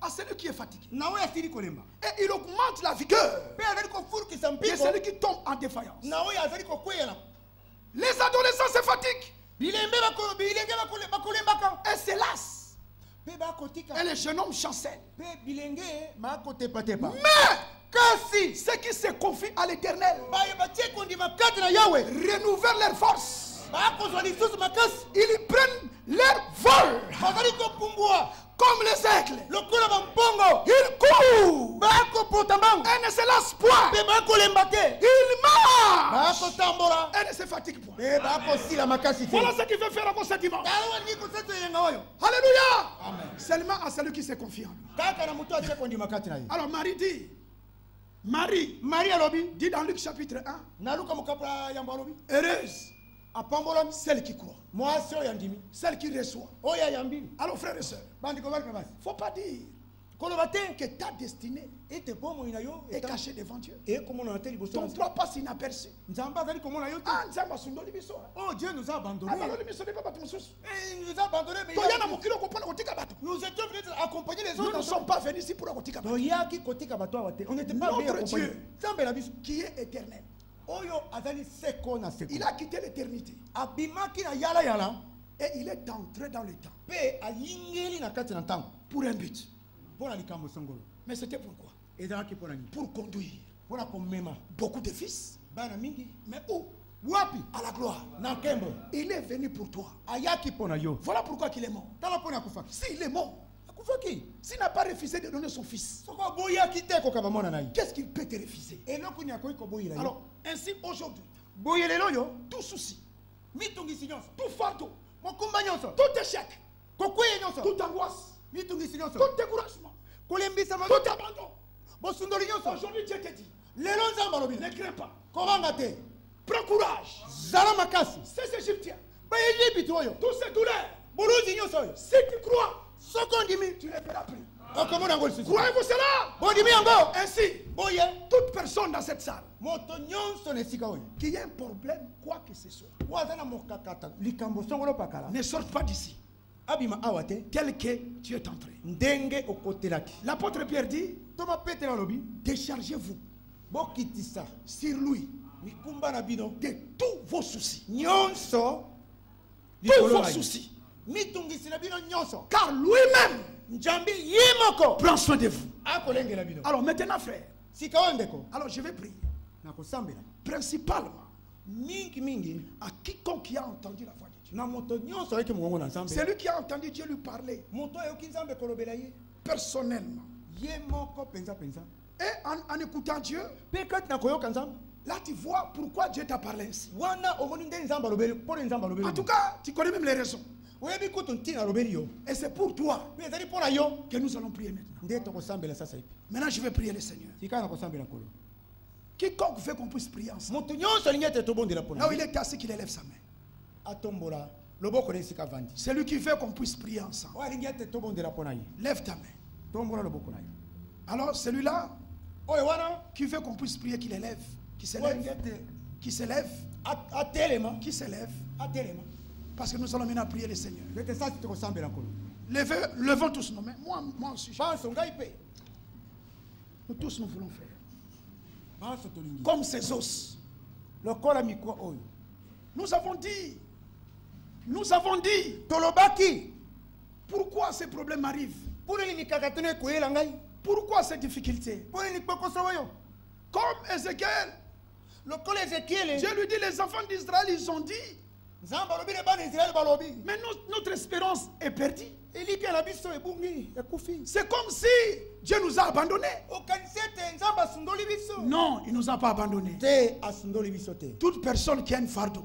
à celui qui est fatigué. Et il augmente la vigueur de celui qui tombe en défaillance. Les adolescents se fatiguent et se lassent Et le jeune homme chancelle. Mais ceux qui se confient à l'Éternel renouvellent leur force. Ils prennent leur vol comme les aigles. Ils courent et ne se lassent point. Ils marchent et ne se fatiguent point. Voilà ce qu'il veut faire encore ce dimanche. Alléluia. Seulement à celui qui se confie en lui. Alors Marie dit, Marie dit dans Luc chapitre 1, heureuse celle qui croit, celle qui reçoit. Alors frères et sœurs, il ne faut pas dire que ta destinée est cachée devant Dieu. Ton droit passe inaperçu. Oh, Dieu nous a abandonnés. Il nous a abandonnés. Nous étions venus accompagner les autres. Nous ne sommes pas venus ici pour accompagner. On n'était pas venus accompagner. Qui est éternel. Il a quitté l'éternité. Et il est entré dans le temps. Pour un but. Mais c'était pourquoi? Pour conduire beaucoup de fils. Mais où? À la gloire. Il est venu pour toi. Voilà pourquoi il est mort. S'il est mort, s'il n'a pas refusé de donner son fils, qu'est-ce qu'il peut te refuser? Alors, ainsi aujourd'hui, tout souci, tout fardeau, tout échec, toute angoisse, tout découragement, tout abandon. Aujourd'hui, Dieu te dit, ne crains pas. Prends courage. Ces Égyptiens, tous ces douleurs, si tu crois, tu ne verras plus. Croyez-vous cela? Ainsi, toute personne dans cette salle qui a un problème, quoi que ce soit, ne sorte pas d'ici tel que tu es entré. L'apôtre Pierre dit, déchargez-vous sur lui de tous vos soucis. Tous vos soucis. Car lui-même prend soin de vous. Alors maintenant, frère, alors je vais prier principalement à quiconque qui a entendu la voix de Dieu. Celui qui a entendu Dieu lui parler personnellement. Et en écoutant Dieu, là tu vois pourquoi Dieu t'a parlé ainsi. En tout cas, tu connais même les raisons. Et c'est pour toi que nous allons prier maintenant. Maintenant, je vais prier le Seigneur. Quiconque veut qu'on puisse prier ensemble, là où il est assis, qu'il élève sa main. Celui qui veut qu'on puisse prier ensemble, lève ta main. Alors celui-là qui veut qu'on puisse prier, qu'il élève, qui s'élève, qui s'élève, qui s'élève, parce que nous allons maintenant prier le Seigneur. Levons tous nos mains. Moi aussi. Nous tous nous voulons faire comme ces os. Nous avons dit, pourquoi ces problèmes arrivent? Pourquoi ces difficultés? Comme Ézéchiel, Dieu lui dit, les enfants d'Israël, ils ont dit, mais notre espérance est perdue. C'est comme si Dieu nous a abandonnés. Non, il ne nous a pas abandonnés. Toute personne qui a une fardeau,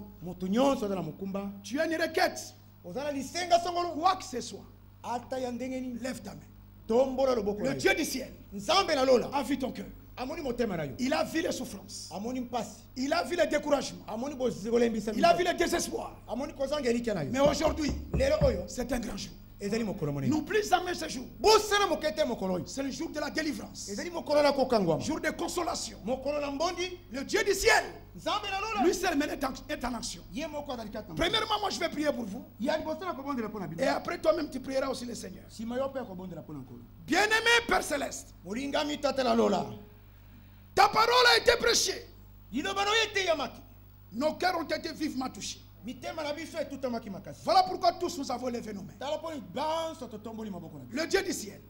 tu as une requête, quoi que ce soit, lève ta main. Le Dieu du ciel a vu ton cœur. Il a vu les souffrances. Il a vu les découragements. Il a vu les désespoirs. Mais aujourd'hui, c'est un grand jour. N'oublie jamais ce jour. C'est le jour de la délivrance. Jour de consolation. Le Dieu du ciel, lui seul est en action. Premièrement, moi je vais prier pour vous. Et après toi-même tu prieras aussi le Seigneur. Bien-aimé Père Céleste, ta parole a été prêchée. Nos cœurs ont été vivement touchés. Voilà pourquoi tous nous avons levé nos mains. Le Dieu du ciel,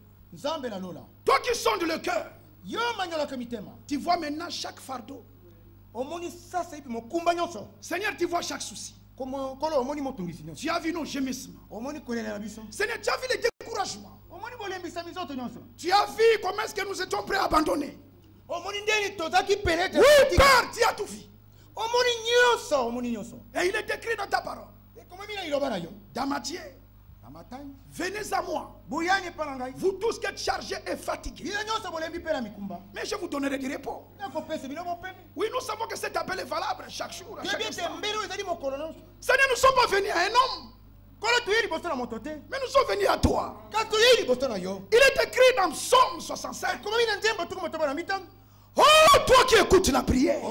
toi qui sondes le cœur, tu vois maintenant chaque fardeau. Seigneur, tu vois chaque souci. Tu as vu nos gémissements. Seigneur, tu as vu les découragements. Tu as vu comment est-ce que nous étions prêts à abandonner. Oui, Père, tu as tout vu. Et il est écrit dans ta parole. Dans Matthieu, venez à moi, vous tous qui êtes chargés et fatigués, mais je vous donnerai du repos. Oui, nous savons que cet appel est valable chaque jour, à chaque instant. Seigneur, nous ne sommes pas venus à un homme, mais nous sommes venus à toi. Il est écrit dans Psaume 65. Oh, toi qui écoutes la prière,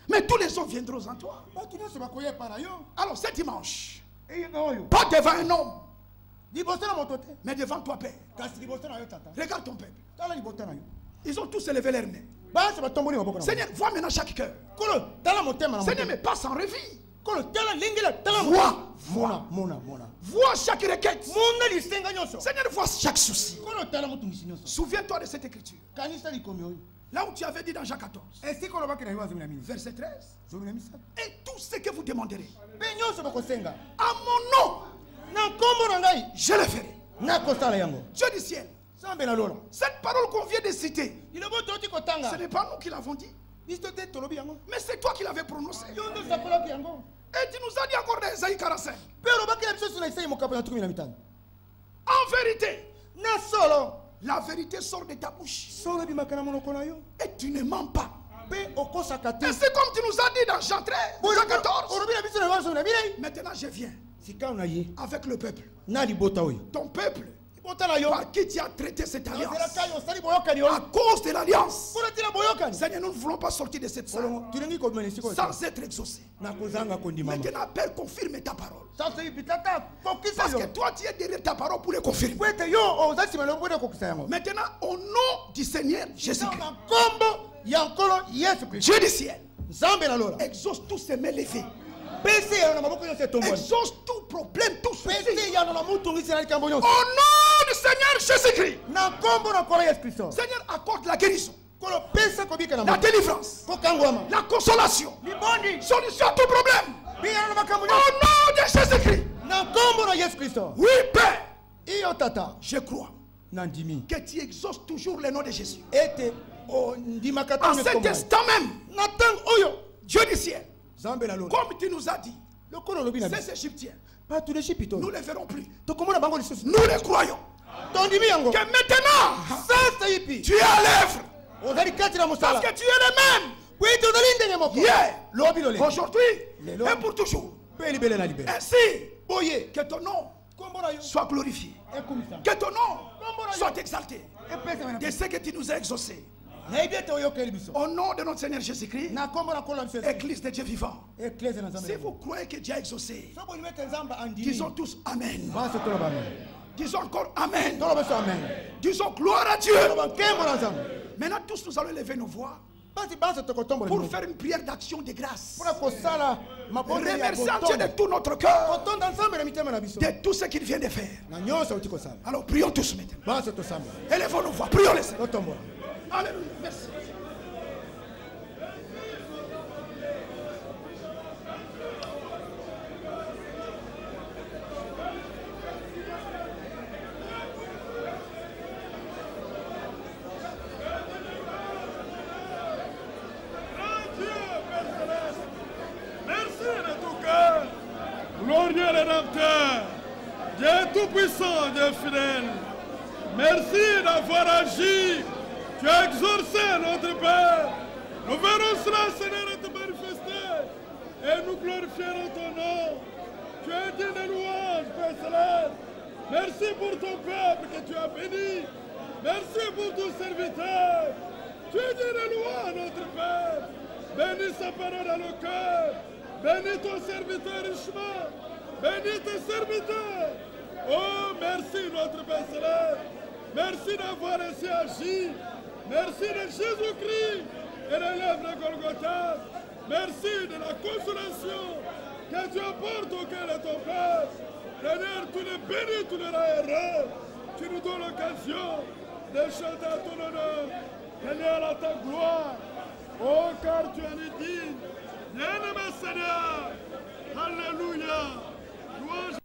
mais tous les hommes viendront en toi. Alors, ce dimanche, pas devant un homme, mais devant toi, Père. Regarde ton peuple. Ils ont tous élevé leurs mains. Seigneur, vois maintenant chaque cœur. Seigneur, mais passe en revue. Vois chaque requête. Seigneur, vois chaque souci. Souviens-toi de cette écriture. Là où tu avais dit dans Jean 14, verset 13, et tout ce que vous demanderez à mon nom, je le ferai. Dieu du ciel, cette parole qu'on vient de citer, ce n'est pas nous qui l'avons dit, mais c'est toi qui l'avais prononcé. Et tu nous as dit encore dans Isaïe 45, en vérité, la vérité sort de ta bouche. Et tu ne mens pas. Et c'est comme tu nous as dit dans Jean 13, Jean 14. Maintenant je viens avec le peuple. Ton peuple, par qui tu as traité cette alliance. À cause de l'alliance. Seigneur, nous ne voulons pas sortir de cette salle sans être exaucés. Maintenant, Père, confirme ta parole. Parce que toi, tu es derrière ta parole pour le confirmer. Maintenant, au nom du Seigneur Jésus-Christ, Dieu du ciel, exauce tous ces mains levées. Exauce tout problème, tout souci. Au nom du Seigneur Jésus-Christ, Seigneur, accorde la guérison, la délivrance, la consolation, solution à tout problème. Au nom de Jésus-Christ. Oui, Père, je crois que tu exauces toujours le nom de Jésus. En cet instant même, Dieu du ciel, comme tu nous as dit, ces Égyptiens, nous ne les verrons plus. Nous les croyons. Que maintenant, tu es à l'œuvre. Parce que tu es le même. Hier, aujourd'hui et pour toujours. Ainsi, que ton nom soit glorifié. Que ton nom soit exalté. De ce que tu nous as exaucés. Au nom de notre Seigneur Jésus-Christ, Église de Dieu vivant, si vous croyez que Dieu a exaucé, disons tous Amen. Disons encore Amen. Disons gloire à Dieu. Maintenant tous nous allons lever nos voix pour faire une prière d'action de grâce. Remercier Dieu de tout notre cœur, de tout ce qu'il vient de faire. Alors prions tous maintenant. Élevons nos voix, prions les Seigneurs. Alléluia, merci. Glorieux Rédempteur, Dieu Tout-Puissant, Dieu fidèle, merci d'avoir agi. Tu as exaucé notre Père. Nous verrons cela, Seigneur, te manifester et nous glorifierons ton nom. Tu es digne de louange, Père Céleste. Merci pour ton peuple que tu as béni. Merci pour ton serviteur. Tu es digne de louange, notre Père. Bénis sa parole dans le cœur. Bénis ton serviteur richement. Bénis tes serviteurs. Oh, merci, notre Père Céleste. Merci d'avoir ainsi agi. Merci de Jésus-Christ et de l'œuvre de Golgotha. Merci de la consolation que tu apportes au cœur de ton Père. Seigneur, tu les bénis, tu les rends. Tu nous donnes l'occasion de chanter à ton honneur. Seigneur, à ta gloire. Oh, car tu en es digne. Bien-aimé Seigneur. Alléluia. Louange